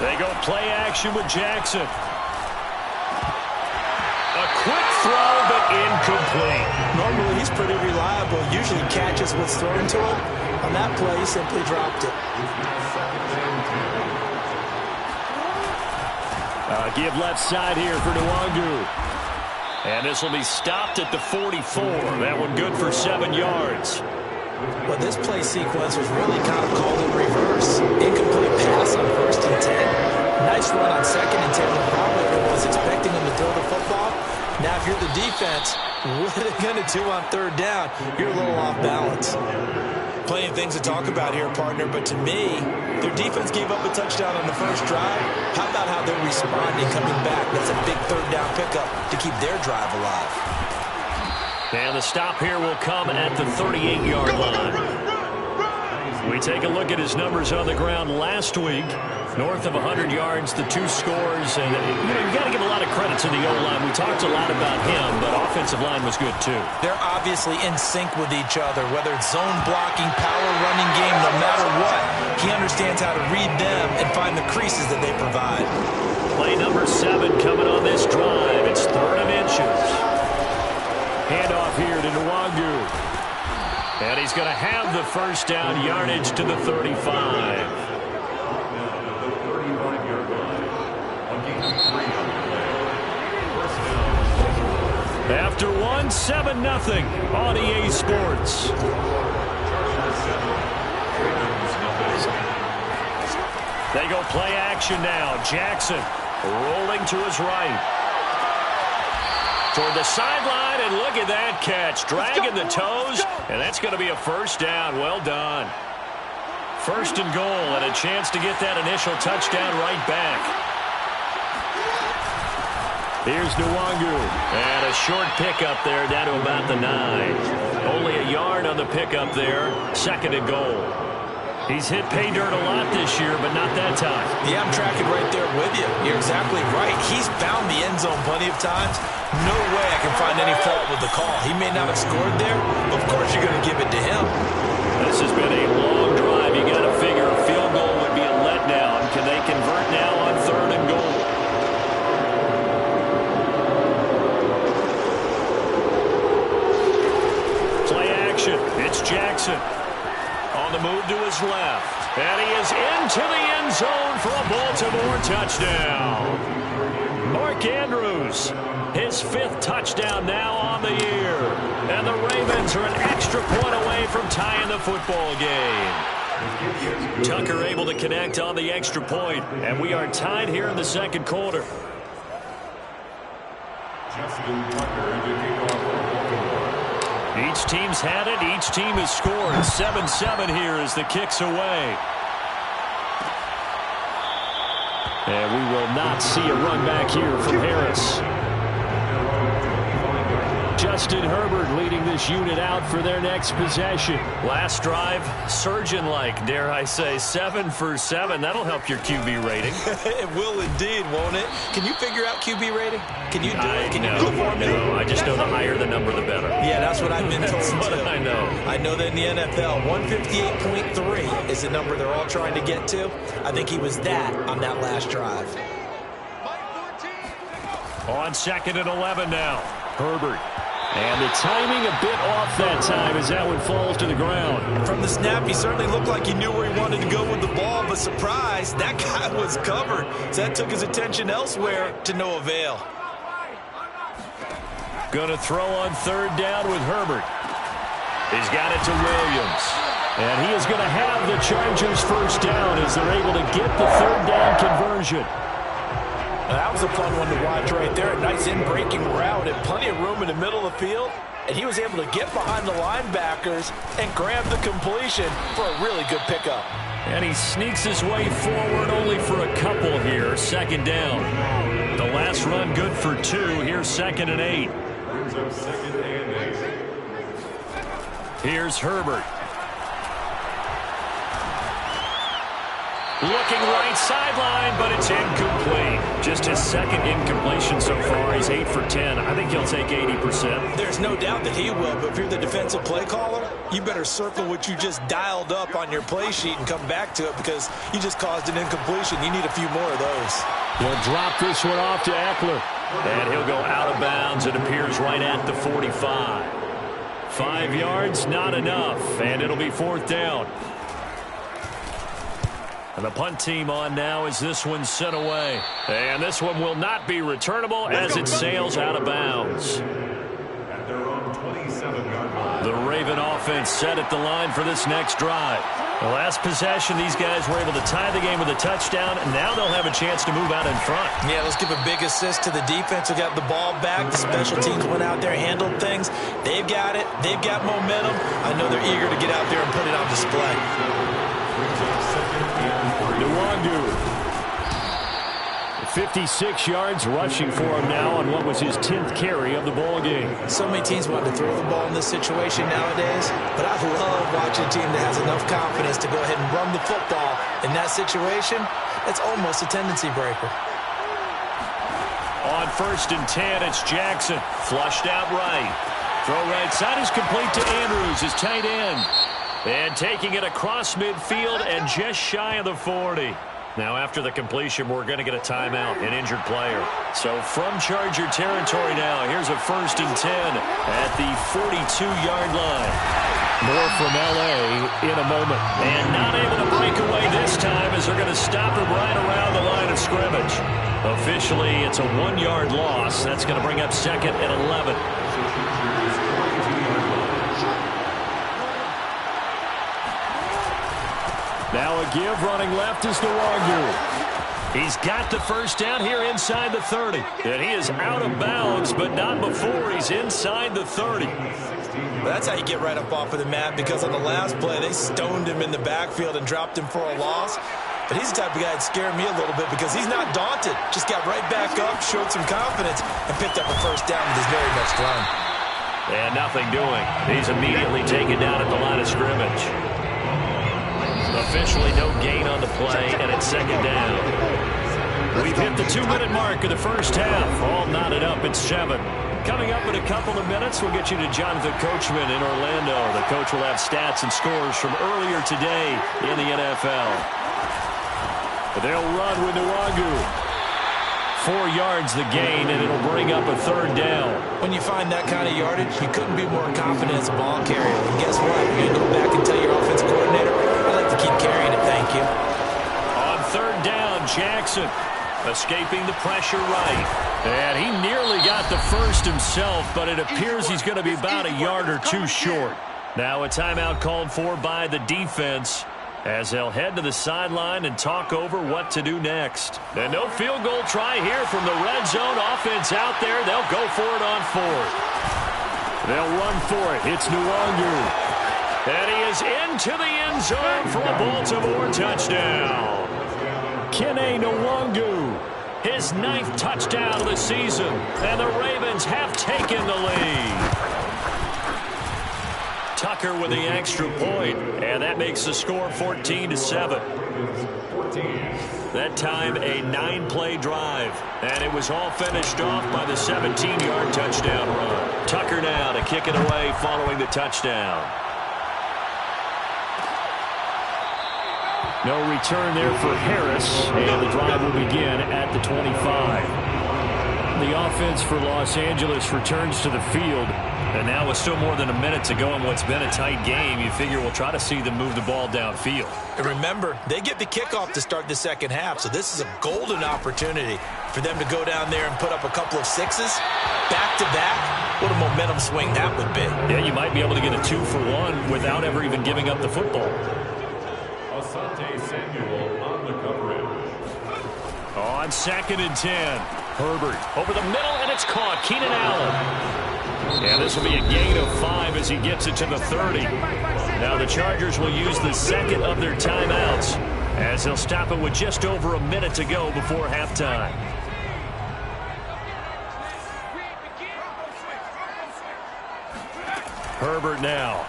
They go play action with Jackson. A quick throw, but incomplete. Normally, he's pretty reliable. Usually catches what's thrown to him. On that play, he simply dropped it. Give left side here for Nwangu. And this will be stopped at the 44. That one good for 7 yards. Well, this play sequence was really kind of called in reverse. Incomplete pass on 1st and 10. Nice run on 2nd and 10 when probably everyone was expecting him to throw the football. Now, if you're the defense, what are they going to do on 3rd down? You're a little off balance. Plenty of things to talk about here, partner, but to me, their defense gave up a touchdown on the first drive. How about how they're responding, coming back? That's a big 3rd down pickup to keep their drive alive. And the stop here will come at the 38-yard line. We take a look at his numbers on the ground last week. North of 100 yards, the 2 scores. And, you got to give a lot of credit to the O-line. We talked a lot about him, but offensive line was good, too. They're obviously in sync with each other, whether it's zone blocking, power running game, no matter what. He understands how to read them and find the creases that they provide. Play number 7 coming on this drive. It's 3rd and inches. Handoff here to Nwangu. And he's going to have the first down, yardage to the 35. After 1, 7-0 on EA Sports. They go play action now. Jackson rolling to his right. Toward the sideline, and look at that catch. Dragging the toes, and that's going to be a first down. Well done. 1st and goal, and a chance to get that initial touchdown right back. Here's Nwangu, and a short pickup there down to about the 9. Only a yard on the pickup there. 2nd and goal. He's hit pay dirt a lot this year, but not that time. Yeah, I'm tracking right there with you. You're exactly right. He's found the end zone plenty of times. No way I can find any fault with the call. He may not have scored there. Of course you're going to give it to him. This has been a long drive. You got to figure a field goal would be a letdown. Can they convert now on 3rd and goal? Play action. It's Jackson. On the move to his left. And he is into the end zone for a Baltimore touchdown. Mark Andrews, his 5th touchdown now on the year. And the Ravens are an extra point away from tying the football game. Tucker able to connect on the extra point. And we are tied here in the 2nd quarter. Each team's had it. Each team has scored. 7-7 here as the kick's away. And we will not see a run back here from Harris. Justin Herbert leading this unit out for their next possession. Last drive, surgeon-like, dare I say, 7 for 7. That'll help your QB rating. It will indeed, won't it? Can you figure out QB rating? Can you do it? Can you do it for me? No, I just know the higher the number, the better. Yeah, that's what I've been told. That's what I know. I know that in the NFL, 158.3 is the number they're all trying to get to. I think he was that on that last drive. On 2nd and 11 now. Herbert. And the timing a bit off that time as that one falls to the ground. From the snap, he certainly looked like he knew where he wanted to go with the ball, but surprise, that guy was covered. So that took his attention elsewhere to no avail. Going to throw on 3rd down with Herbert. He's got it to Williams. And he is going to have the Chargers first down as they're able to get the 3rd down conversion. That was a fun one to watch right there. A nice in-breaking route and plenty of room in the middle of the field. And he was able to get behind the linebackers and grab the completion for a really good pickup. And he sneaks his way forward only for a couple here. 2nd down. The last run good for 2. Here's 2nd and 8. Here's Herbert. Looking right sideline, but it's incomplete. Just his 2nd incompletion so far. He's 8 for 10. I think he'll take 80%. There's no doubt that he will, but if you're the defensive play caller, you better circle what you just dialed up on your play sheet and come back to it because you just caused an incompletion. You need a few more of those. He'll drop this one off to Eckler. And he'll go out of bounds. It appears right at the 45. 5 yards, not enough. And it'll be 4th down. And the punt team on now as this one sent away. And this one will not be returnable as it sails out of bounds. The Raven offense set at the line for this next drive. The last possession, these guys were able to tie the game with a touchdown, and now they'll have a chance to move out in front. Yeah, let's give a big assist to the defense who got the ball back. The special teams went out there, handled things. They've got it. They've got momentum. I know they're eager to get out there and put it on display. Nwangu. 56 yards rushing for him now on what was his 10th carry of the ball game. So many teams want to throw the ball in this situation nowadays, but I love watching a team that has enough confidence to go ahead and run the football. In that situation, that's almost a tendency breaker. On 1st and 10, it's Jackson. Flushed out right. Throw right side is complete to Andrews, his tight end. And taking it across midfield and just shy of the 40. Now, after the completion, we're going to get a timeout, an injured player. So from Charger territory now, here's a 1st and 10 at the 42-yard line. More from L.A. in a moment. And not able to break away this time as they're going to stop him right around the line of scrimmage. Officially, it's a 1-yard loss. That's going to bring up 2nd and 11. Now a give running left is Nwangu. He's got the first down here inside the 30. And he is out of bounds, but not before he's inside the 30. That's how you get right up off of the mat, because on the last play, they stoned him in the backfield and dropped him for a loss. But he's the type of guy that scared me a little bit because he's not daunted. Just got right back up, showed some confidence, and picked up a first down with his very next run. And nothing doing. He's immediately taken down at the line of scrimmage. Officially no gain on the play, and it's 2nd down. We've hit the 2-minute mark of the first half. All knotted up at 7. Coming up in a couple of minutes, we'll get you to Jonathan Coachman in Orlando. The coach will have stats and scores from earlier today in the NFL. They'll run with Nwangu. 4 yards the gain, and it'll bring up a 3rd down. When you find that kind of yardage, you couldn't be more confident as a ball carrier. And guess what? You're going to go back and tell your offensive coordinator, I'd like to keep carrying it, thank you. On 3rd down, Jackson escaping the pressure right. And he nearly got the first himself, but it appears he's going to be about a yard or two short. Now a timeout called for by the defense, as they'll head to the sideline and talk over what to do next. And no field goal try here from the red zone. Offense out there. They'll go for it on 4th. They'll run for it. It's Nwangu. And he is into the end zone for a Baltimore touchdown. Kene Nwangu, his 9th touchdown of the season. And the Ravens have taken the lead. Tucker with the extra point, and that makes the score 14-7. That time a 9-play drive, and it was all finished off by the 17-yard touchdown run. Tucker now to kick it away following the touchdown. No return there for Harris, and the drive will begin at the 25. The offense for Los Angeles returns to the field. And now with still more than a minute to go in what's been a tight game, you figure we'll try to see them move the ball downfield. And remember, they get the kickoff to start the second half, so this is a golden opportunity for them to go down there and put up a couple of 6s back-to-back. What a momentum swing that would be. Yeah, you might be able to get a 2-for-1 without ever even giving up the football. Asante Samuel on the coverage. On 2nd and 10, Herbert over the middle, and it's caught. Keenan Allen. And this will be a gain of 5 as he gets it to the 30. Now the Chargers will use the 2nd of their timeouts as they'll stop it with just over a minute to go before halftime. Herbert now.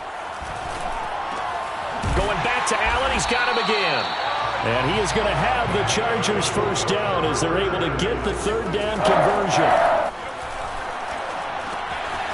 Going back to Allen. He's got him again. And he is going to have the Chargers first down as they're able to get the 3rd down conversion.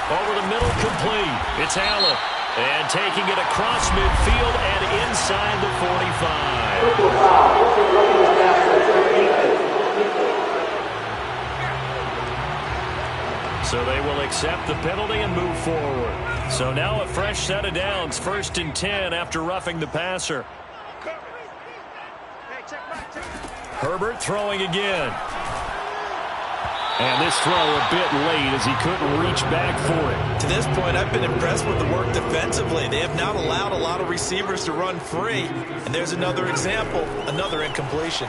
Over the middle, complete. It's Allen. And taking it across midfield and inside the 45. So they will accept the penalty and move forward. So now a fresh set of downs. 1st and 10 after roughing the passer. Herbert throwing again. And this throw a bit late as he couldn't reach back for it. To this point, I've been impressed with the work defensively. They have not allowed a lot of receivers to run free. And there's another example, another incompletion.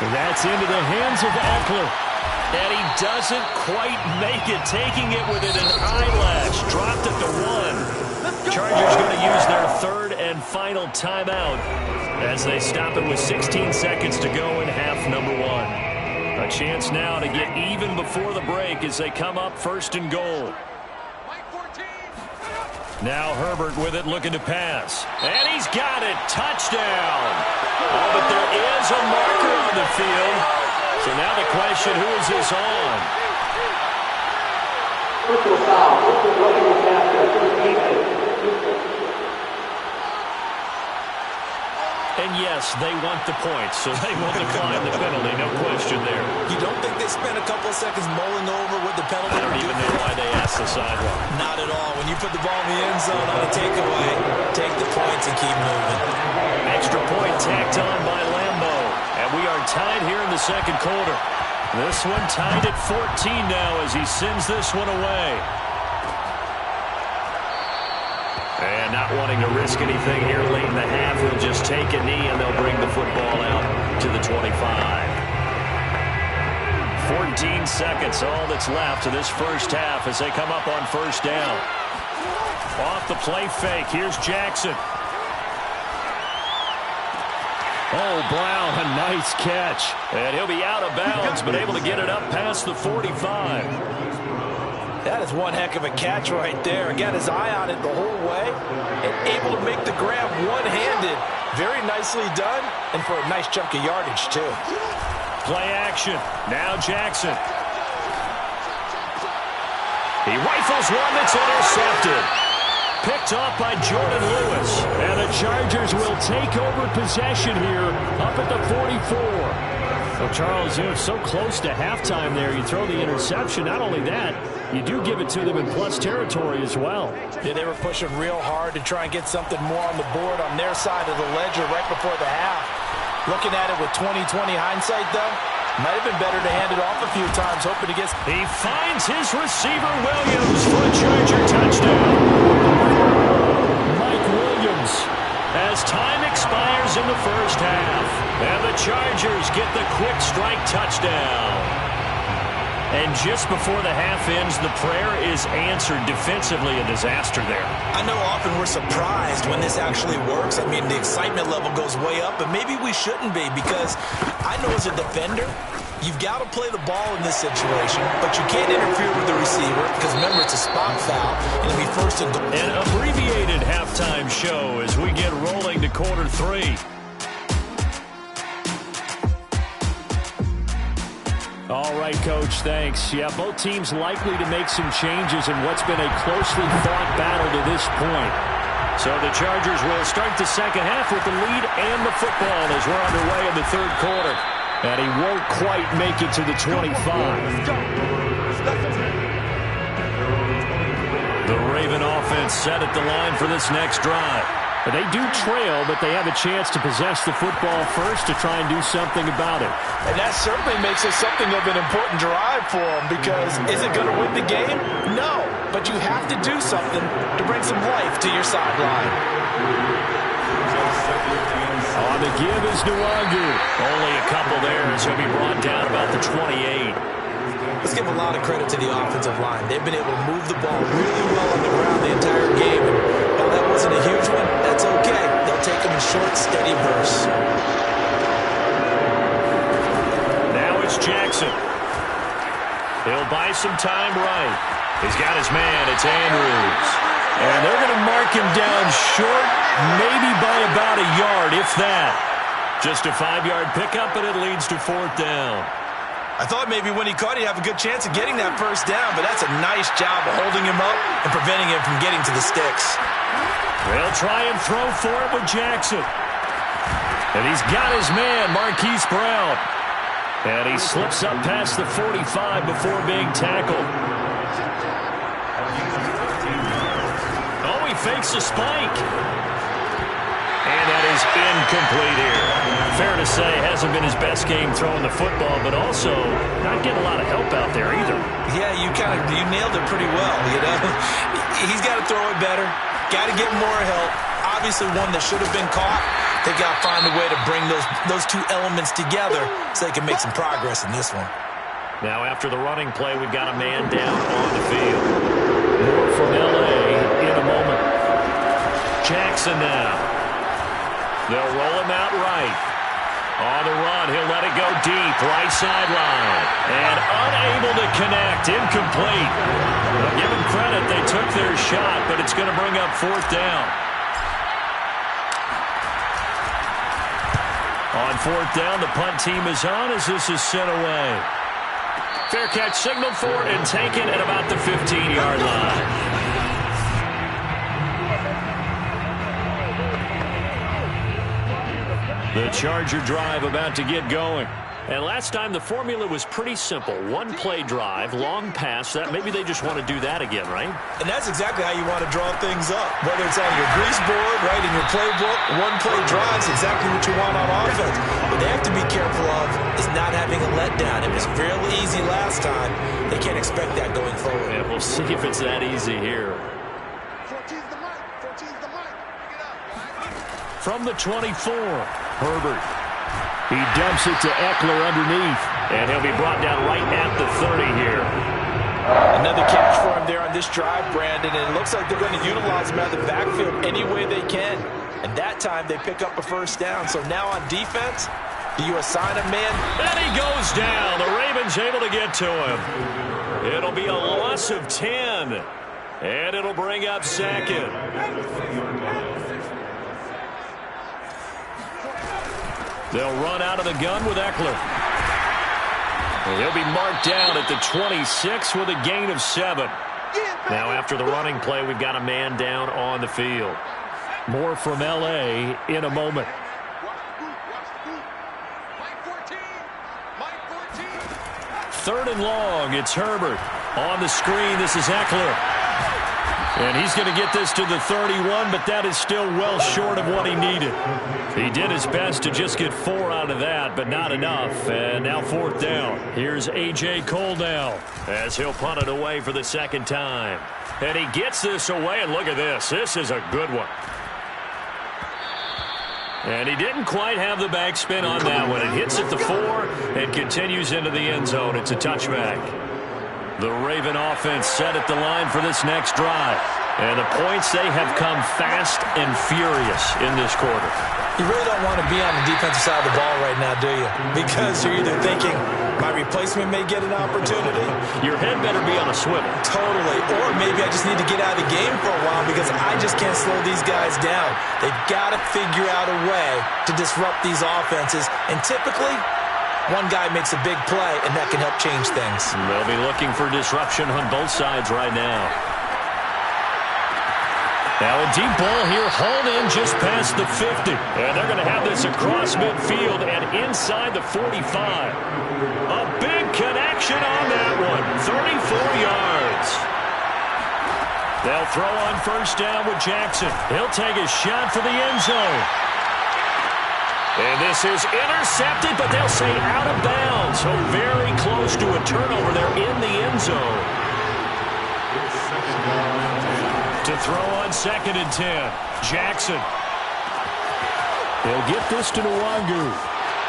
And that's into the hands of Eckler. And he doesn't quite make it, taking it within an eyelash. Dropped at the 1. Chargers going to use their third and final timeout as they stop it with 16 seconds to go in half number 1. A chance now to get even before the break as they come up first and goal. Now Herbert with it, looking to pass. And he's got it. Touchdown. Oh, but there is a marker on the field. So now the question, who is this on? Personal foul. This is rushing the basket. And yes, they want the points, so they will decline the penalty. No question there. You don't think they spent a couple of seconds mulling over what the penalty? I don't even know why they asked the sideline. Not at all. When you put the ball in the end zone on a takeaway, take the points and keep moving. Extra point tacked on by Lambeau. And we are tied here in the second quarter. This one tied at 14 now as he sends this one away. And not wanting to risk anything here late in the half, he'll just take a knee and they'll bring the football out to the 25. 14 seconds, all that's left of this first half as they come up on first down. Off the play fake, here's Jackson. Oh, Blau, a nice catch. And he'll be out of bounds, but able to get it up past the 45. That is one heck of a catch right there. Got his eye on it the whole way and able to make the grab one-handed. Very nicely done, and for a nice chunk of yardage, too. Play action. Now Jackson. He rifles one that's intercepted. Picked off by Jordan Lewis. And the Chargers will take over possession here up at the 44. Well, Charles, you're so close to halftime there. You throw the interception. Not only that, you do give it to them in plus territory as well. Yeah, they were pushing real hard to try and get something more on the board on their side of the ledger right before the half. Looking at it with 20/20 hindsight, though, might have been better to hand it off a few times, hoping to get... He finds his receiver, Williams, for a Charger touchdown. Mike Williams, as time expires in the first half. And the Chargers get the quick strike touchdown. And just before the half ends, the prayer is answered. Defensively, a disaster there. I know often we're surprised when this actually works. I mean, the excitement level goes way up, but maybe we shouldn't be, because I know as a defender, you've got to play the ball in this situation, but you can't interfere with the receiver, because remember, it's a spot foul, and it'll be first and goal. An abbreviated halftime show as we get rolling to quarter 3. All right, Coach, thanks. Yeah, both teams likely to make some changes in what's been a closely fought battle to this point. So the Chargers will start the second half with the lead and the football as we're underway in the third quarter. And he won't quite make it to the 25. The Raven offense set at the line for this next drive. But they do trail, but they have a chance to possess the football first to try and do something about it. And that certainly makes it something of an important drive for them, because is it going to win the game? No, but you have to do something to bring some life to your sideline. On the give is Nwangu. Only a couple there as he'll be brought down about the 28. Let's give a lot of credit to the offensive line. They've been able to move the ball really well on the ground the entire game. And while that wasn't a huge one, that's okay. They'll take them in short, steady bursts. Now it's Jackson. He'll buy some time right. He's got his man. It's Andrews. And they're going to mark him down short, maybe by about a yard, if that. Just a 5-yard pickup, and it leads to fourth down. I thought maybe when he caught, he'd have a good chance of getting that first down, but that's a nice job of holding him up and preventing him from getting to the sticks. They'll try and throw for it with Jackson. And he's got his man, Marquise Brown. And he slips up past the 45 before being tackled. Oh, he fakes a spike. And And that is incomplete here. Fair to say, hasn't been his best game throwing the football, but also not getting a lot of help out there either. Yeah, you nailed it pretty well, you know. He's got to throw it better. Got to get more help. Obviously one that should have been caught. They've got to find a way to bring those two elements together so they can make some progress in this one. Now after the running play, we've got a man down on the field. More from L.A. in a moment. Jackson now. They'll roll him out right. On the run, he'll let it go deep, right sideline. And unable to connect, incomplete. Well, give them credit, they took their shot, but it's going to bring up 4th down. On 4th down, the punt team is on as this is sent away. Fair catch signaled for it and taken at about the 15-yard line. The Charger drive about to get going. And last time the formula was pretty simple. One play drive, long pass. That maybe they just want to do that again, right? And that's exactly how you want to draw things up. Whether it's on your grease board, right, in your playbook, one play drive is exactly what you want on offense. What they have to be careful of is not having a letdown. It was fairly easy last time. They can't expect that going forward. Yeah, we'll see if it's that easy here. 14's the mic. 14's the mic. Pick it up. From the 24, Herbert. He dumps it to Eckler underneath, and he'll be brought down right at the 30 here. Another catch for him there on this drive, Brandon, and it looks like they're going to utilize him out of the backfield any way they can. And that time they pick up a 1st down. So now on defense, do you assign a man? And he goes down. The Ravens able to get to him. It'll be a loss of 10, and it'll bring up 2nd. They'll run out of the gun with Eckler. And he'll be marked down at the 26 with a gain of 7. Now after the running play, we've got a man down on the field. More from L.A. in a moment. 3rd and long, it's Herbert. On the screen, this is Eckler. And he's going to get this to the 31, but that is still well short of what he needed. He did his best to just get 4 out of that, but not enough. And now 4th down. Here's A.J. Cole now as he'll punt it away for the 2nd time. And he gets this away, and look at this. This is a good one. And he didn't quite have the backspin on that one. It hits at the 4 and continues into the end zone. It's a touchback. The Raven offense set at the line for this next drive. And the points, they have come fast and furious in this quarter. You really don't want to be on the defensive side of the ball right now, do you? Because you're either thinking, my replacement may get an opportunity. Your head better be on a swivel. Totally. Or maybe I just need to get out of the game for a while because I just can't slow these guys down. They've got to figure out a way to disrupt these offenses. And typically, one guy makes a big play, and that can help change things. They'll be looking for disruption on both sides right now. Now a deep ball here, hauled in just past the 50. And they're going to have this across midfield and inside the 45. A big connection on that one, 34 yards. They'll throw on 1st down with Jackson. He'll take a shot for the end zone. And this is intercepted, but they'll say out of bounds. So very close to a turnover there in the end zone. To throw on 2nd and 10. Jackson. He'll get this to Nwangu.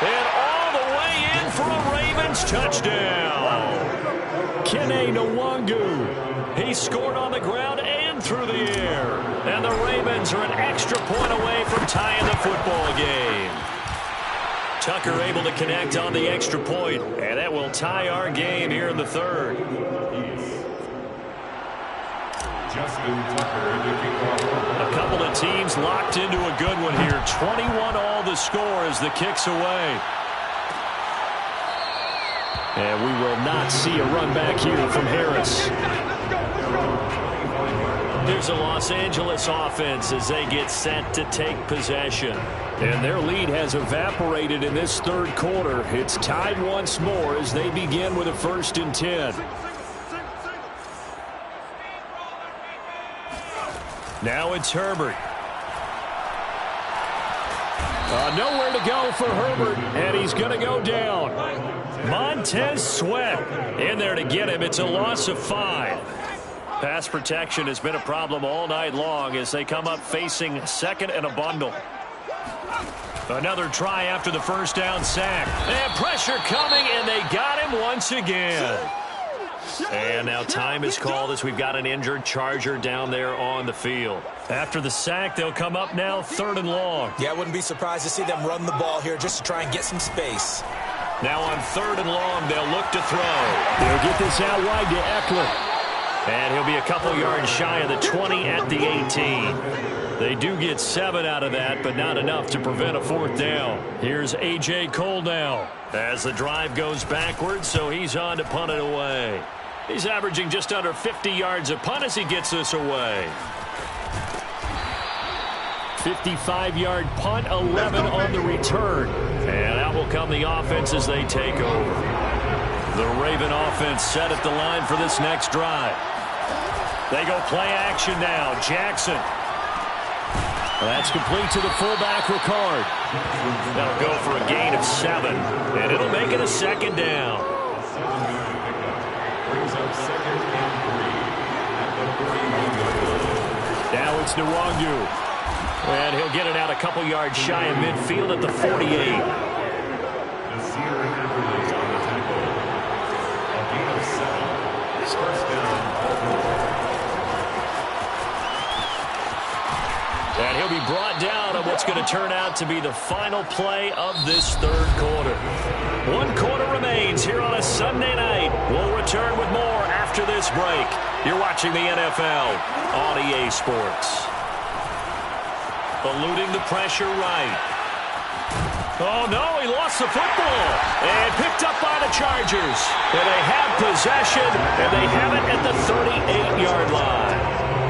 And all the way in for a Ravens touchdown. Kene Nwangu. He scored on the ground and through the air. And the Ravens are an extra point away from tying the football game. Tucker able to connect on the extra point, and that will tie our game here in the 3rd. A couple of teams locked into a good one here. 21 all the score as the kick's away. And we will not see a run back here from Harris. Here's a Los Angeles offense as they get set to take possession. And their lead has evaporated in this 3rd quarter. It's tied once more as they begin with a 1st and 10. Now it's Herbert. Nowhere to go for Herbert, and he's going to go down. Montez Sweat in there to get him. It's a loss of 5. Pass protection has been a problem all night long as they come up facing second and a bundle. Another try after the first down sack. And pressure coming, and they got him once again. And now time is called as we've got an injured Charger down there on the field. After the sack, they'll come up now 3rd and long. Yeah, I wouldn't be surprised to see them run the ball here just to try and get some space. Now on 3rd and long, they'll look to throw. They'll get this out wide to Eckler. And he'll be a couple yards shy of the 20 at the 18. They do get 7 out of that, but not enough to prevent a 4th down. Here's A.J. Cole now as the drive goes backwards, so he's on to punt it away. He's averaging just under 50 yards a punt as he gets this away. 55-yard punt, 11 on the return. And out will come the offense as they take over. The Raven offense set at the line for this next drive. They go play action now. Jackson. That's complete to the fullback, Ricard. That'll go for a gain of 7, and it'll make it a 2nd down. Now it's Nwangu. And he'll get it out a couple yards shy of midfield at the 48. And he'll be brought down on what's going to turn out to be the final play of this 3rd quarter. 1 quarter remains here on a Sunday night. We'll return with more after this break. You're watching the NFL on EA Sports. Eluding the pressure right. Oh, no, he lost the football. And picked up by the Chargers. And they have possession, and they have it at the 38-yard line.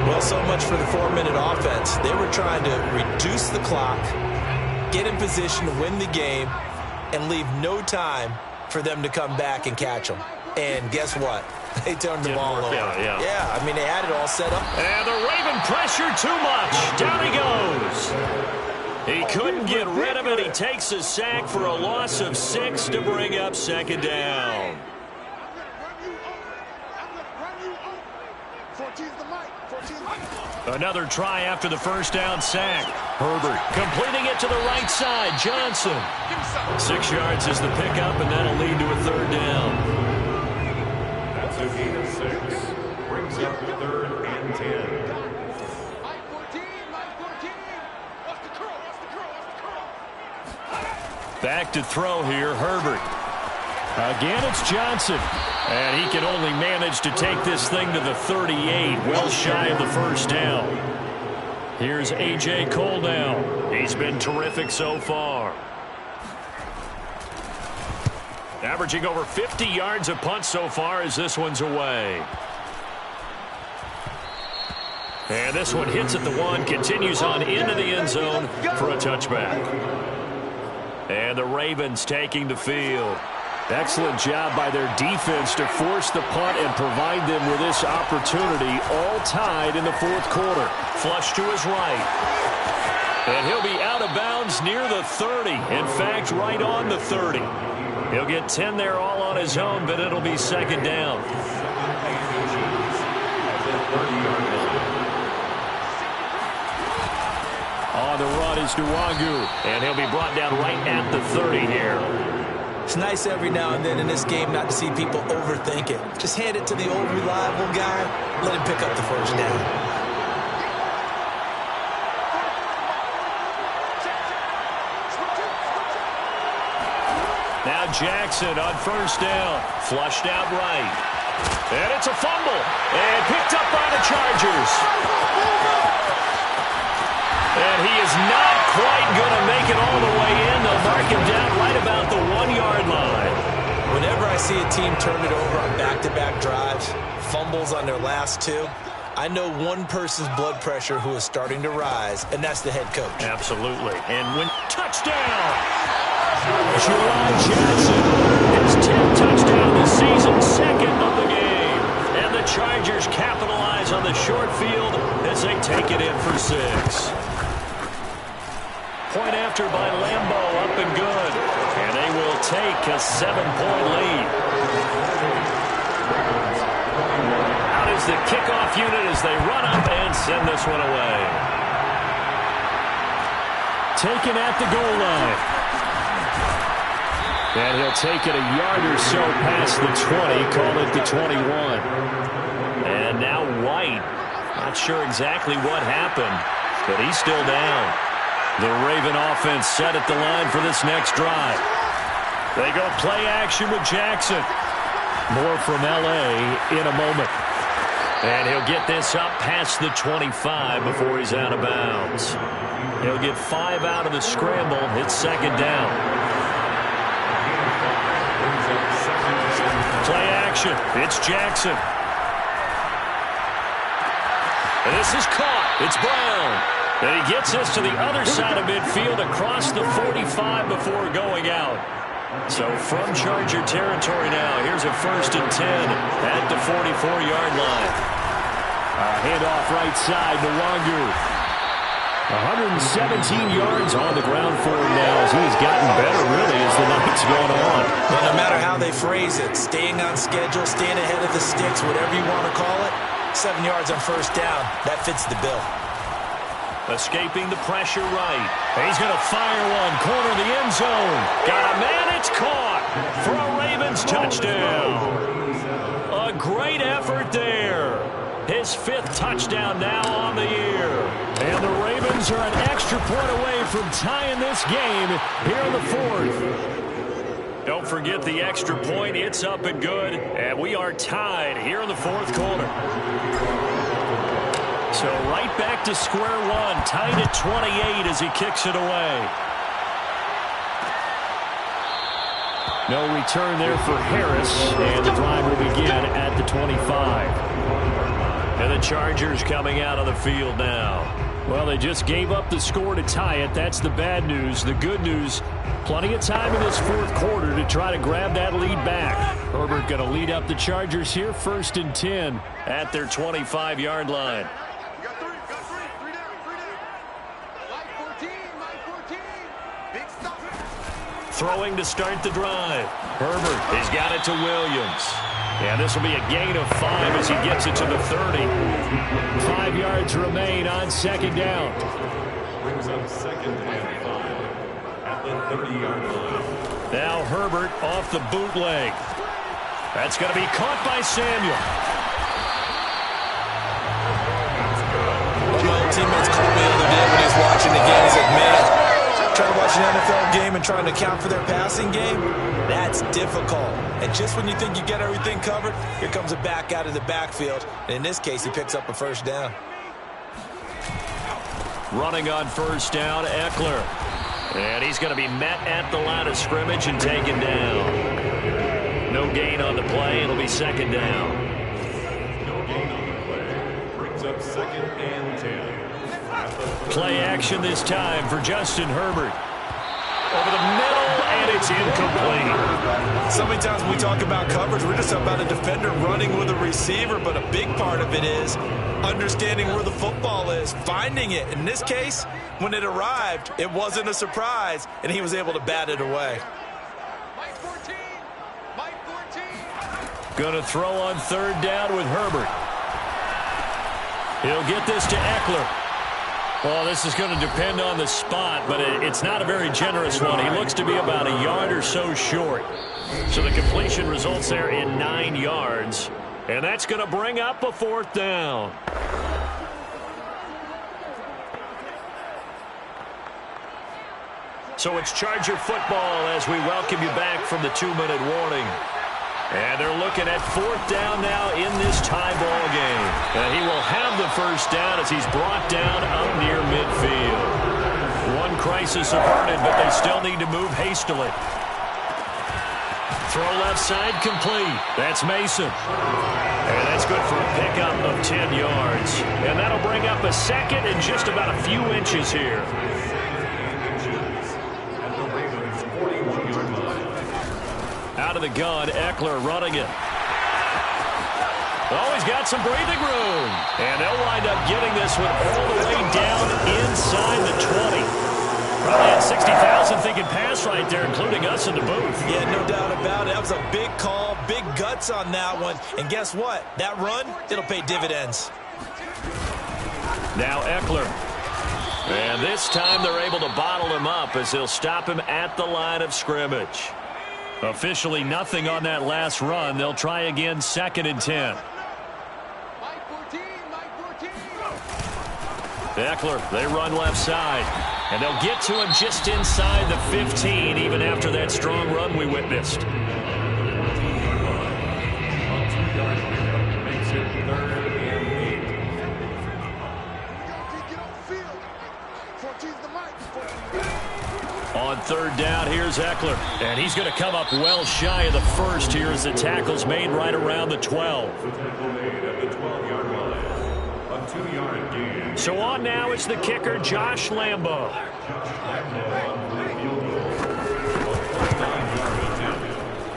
Well, so much for the 4-minute offense. They were trying to reduce the clock, get in position to win the game, and leave no time for them to come back and catch them. And guess what? They turned the ball over. Yeah, I mean, they had it all set up. And the Raven pressure too much. Down he goes. He couldn't get rid of it. He takes a sack for a loss of 6 to bring up 2nd down. Another try after the first down sack. Herbert completing it to the right side. Johnson. 6 yards is the pickup, and that'll lead to a 3rd down. That's a gain of 6. Brings up 3rd and 10. Back to throw here, Herbert. Again, it's Johnson. And he can only manage to take this thing to the 38, well shy of the 1st down. Here's A.J. Cole now. He's been terrific so far. Averaging over 50 yards a punt so far as this one's away. And this one hits at the 1, continues on into the end zone for a touchback. And the Ravens taking the field. Excellent job by their defense to force the punt and provide them with this opportunity, all tied in the 4th quarter. Flush to his right. And he'll be out of bounds near the 30. In fact, right on the 30. He'll get 10 there all on his own, but it'll be 2nd down. On the run is Nwangu. And he'll be brought down right at the 30 here. It's nice every now and then in this game not to see people overthink it. Just hand it to the old reliable guy. Let him pick up the 1st down. Now Jackson on 1st down. Flushed out right. And it's a fumble. And picked up by the Chargers. And he is not quite going to make it all the way in. They'll mark him down right about the 1-yard line. Whenever I see a team turn it over on back-to-back drives, fumbles on their last 2, I know one person's blood pressure who is starting to rise, and that's the head coach. Absolutely. And when touchdown, Juwan Jackson, his 10th touchdown of the season, 2nd of the game. And the Chargers capitalize on the short field as they take it in for 6. Point after by Lambo, up and good. And they will take a 7-point lead. Out is the kickoff unit as they run up and send this one away. Taken at the goal line. And he'll take it a yard or so past the 20, call it the 21. And now White. Not sure exactly what happened, but he's still down. The Raven offense set at the line for this next drive. They go play action with Jackson. More from L.A. in a moment. And he'll get this up past the 25 before he's out of bounds. He'll get 5 out of the scramble. It's second down. Play action. It's Jackson. And this is caught. It's Brown. And he gets this to the other side of midfield across the 45 before going out. So from Charger territory now, here's a 1st and 10 at the 44-yard line. Handoff right side to Wangu. 117 yards on the ground for him now as he's gotten better, really, as the night's gone on. Well, no matter how they phrase it, staying on schedule, staying ahead of the sticks, whatever you want to call it, 7 yards on 1st down, that fits the bill. Escaping the pressure right. He's going to fire one. Corner of the end zone. Got a man. It's caught for a Ravens touchdown. A great effort there. His 5th touchdown now on the year. And the Ravens are an extra point away from tying this game here in the 4th. Don't forget the extra point. It's up and good. And we are tied here in the 4th quarter. So right back to square one, tied at 28 as he kicks it away. No return there for Harris, and the drive will begin at the 25. And the Chargers coming out on the field now. Well, they just gave up the score to tie it. That's the bad news. The good news, plenty of time in this 4th quarter to try to grab that lead back. Herbert going to lead up the Chargers here, 1st and 10 at their 25-yard line. Throwing to start the drive. Herbert has got it to Williams. And this will be a gain of 5 as he gets it to the 30. 5 yards remain on 2nd down. Brings up 2nd and 5 at the 30-yard line. Now Herbert off the bootleg. That's going to be caught by Samuel. One of my old teammates called me the other day when he was watching the game. He's like, man, trying to watch an NFL game and trying to account for their passing game, that's difficult. And just when you think you get everything covered, here comes a back out of the backfield. And in this case, he picks up a 1st down. Running on 1st down, Eckler. And he's going to be met at the line of scrimmage and taken down. No gain on the play. It'll be 2nd down. No gain on the play. Brings up 2nd and 10. Play action this time for Justin Herbert. Over the middle, and it's incomplete. So many times when we talk about coverage, we're just about a defender running with a receiver, but a big part of it is understanding where the football is, finding it. In this case, when it arrived, it wasn't a surprise, and he was able to bat it away. Mike 14. Mike 14. Going to throw on 3rd down with Herbert. He'll get this to Eckler. Well, this is going to depend on the spot, but it's not a very generous one. He looks to be about a yard or so short. So the completion results there in 9 yards. And that's going to bring up a 4th down. So it's Charger football as we welcome you back from the 2-minute warning. And they're looking at 4th down now in this tie ball game. And he will have the 1st down as he's brought down up near midfield. One crisis averted, but they still need to move hastily. Throw left side complete. That's Mason. And that's good for a pickup of 10 yards. And that'll bring up a 2nd and just about a few inches here. Out of the gun, Eckler running it. Oh, he's got some breathing room. And they'll wind up getting this one all the way down inside the 20. Probably had 60,000 thinking pass right there, including us in the booth. Yeah, no doubt about it. That was a big call, big guts on that one. And guess what? That run, it'll pay dividends. Now Eckler. And this time they're able to bottle him up as they'll stop him at the line of scrimmage. Officially nothing on that last run. They'll try again, 2nd and 10. Eckler, they run left side. And they'll get to him just inside the 15, even after that strong run we witnessed. On 3rd down, here's Eckler. And he's going to come up well shy of the first here as the tackle's made right around the 12. The tackle made at the 12-yard line. A 2-yard gain. So on now, it's the kicker, Josh Lambo.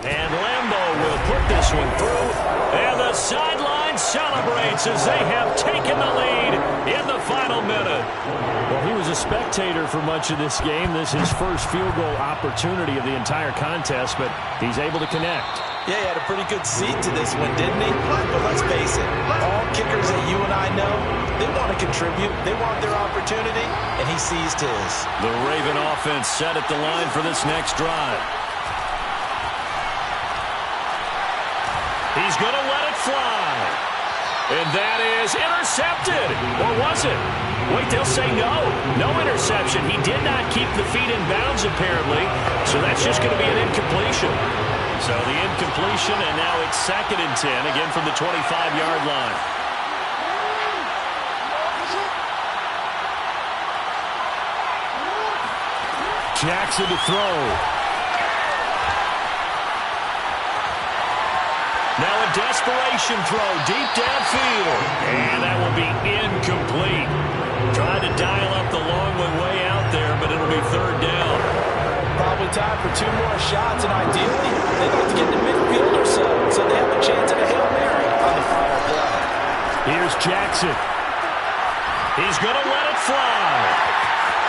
And Lambo will put this one through. And the sideline celebrates as they have taken the lead in the final minute. Well, he was a spectator for much of this game. This is his first field goal opportunity of the entire contest, but he's able to connect. Yeah, he had a pretty good seat to this one, didn't he? But let's face it, all kickers that you and I know, they want to contribute. They want their opportunity, and he seized his. The Raven offense set at the line for this next drive. He's going to let it fly. And that is intercepted. Or was it? Wait, they'll say no. No interception. He did not keep the feet in bounds, apparently. So that's just going to be an incompletion. So the incompletion, and now it's 2nd and 10, again from the 25-yard line. Jackson to throw. Now a desperation throw deep downfield. And that will be incomplete. Trying to dial up the long way out there, but it'll be 3rd down. Probably time for 2 more shots, and ideally, they'd like to get to midfield or so they have a chance at a Hail Mary on the final play. Here's Jackson. He's going to let it fly.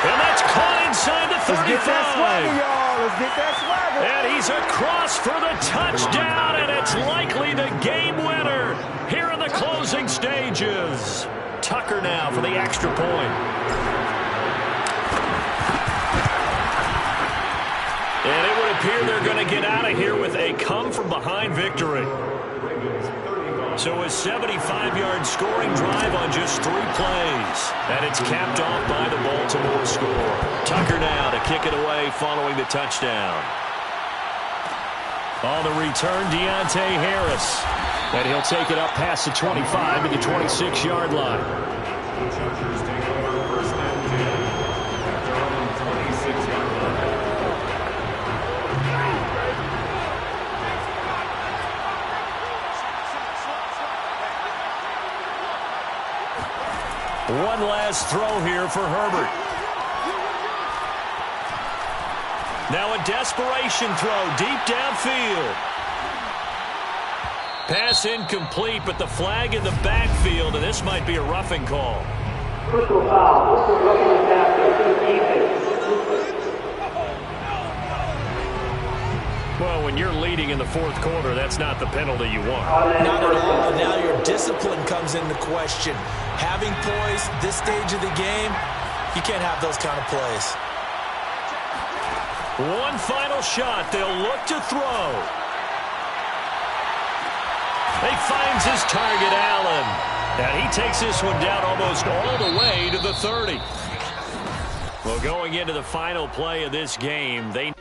And that's caught inside the 35. Let's get that swagger, y'all. Let's get that swagger. And he's across for the touchdown, and it's likely the game winner here in the closing stages. Tucker now for the extra point. And it would appear they're going to get out of here with a come-from-behind victory. So a 75-yard scoring drive on just 3 plays. And it's capped off by the Baltimore score. Tucker now to kick it away following the touchdown. On the return, Deontay Harris. And he'll take it up past the 25 to the 26-yard line. The Chargers take over 1st and 10 at their own 26-yard line. One last throw here for Herbert. Now a desperation throw deep downfield. Pass incomplete, but the flag in the backfield, and this might be a roughing call. Personal foul. Personal roughing the passer. Defense. Well, when you're leading in the 4th quarter, that's not the penalty you want. Not at all. Now your discipline comes into question. Having poise this stage of the game, you can't have those kind of plays. One final shot. They'll look to throw. He finds his target, Allen. And he takes this one down almost all the way to the 30. Well, going into the final play of this game, they...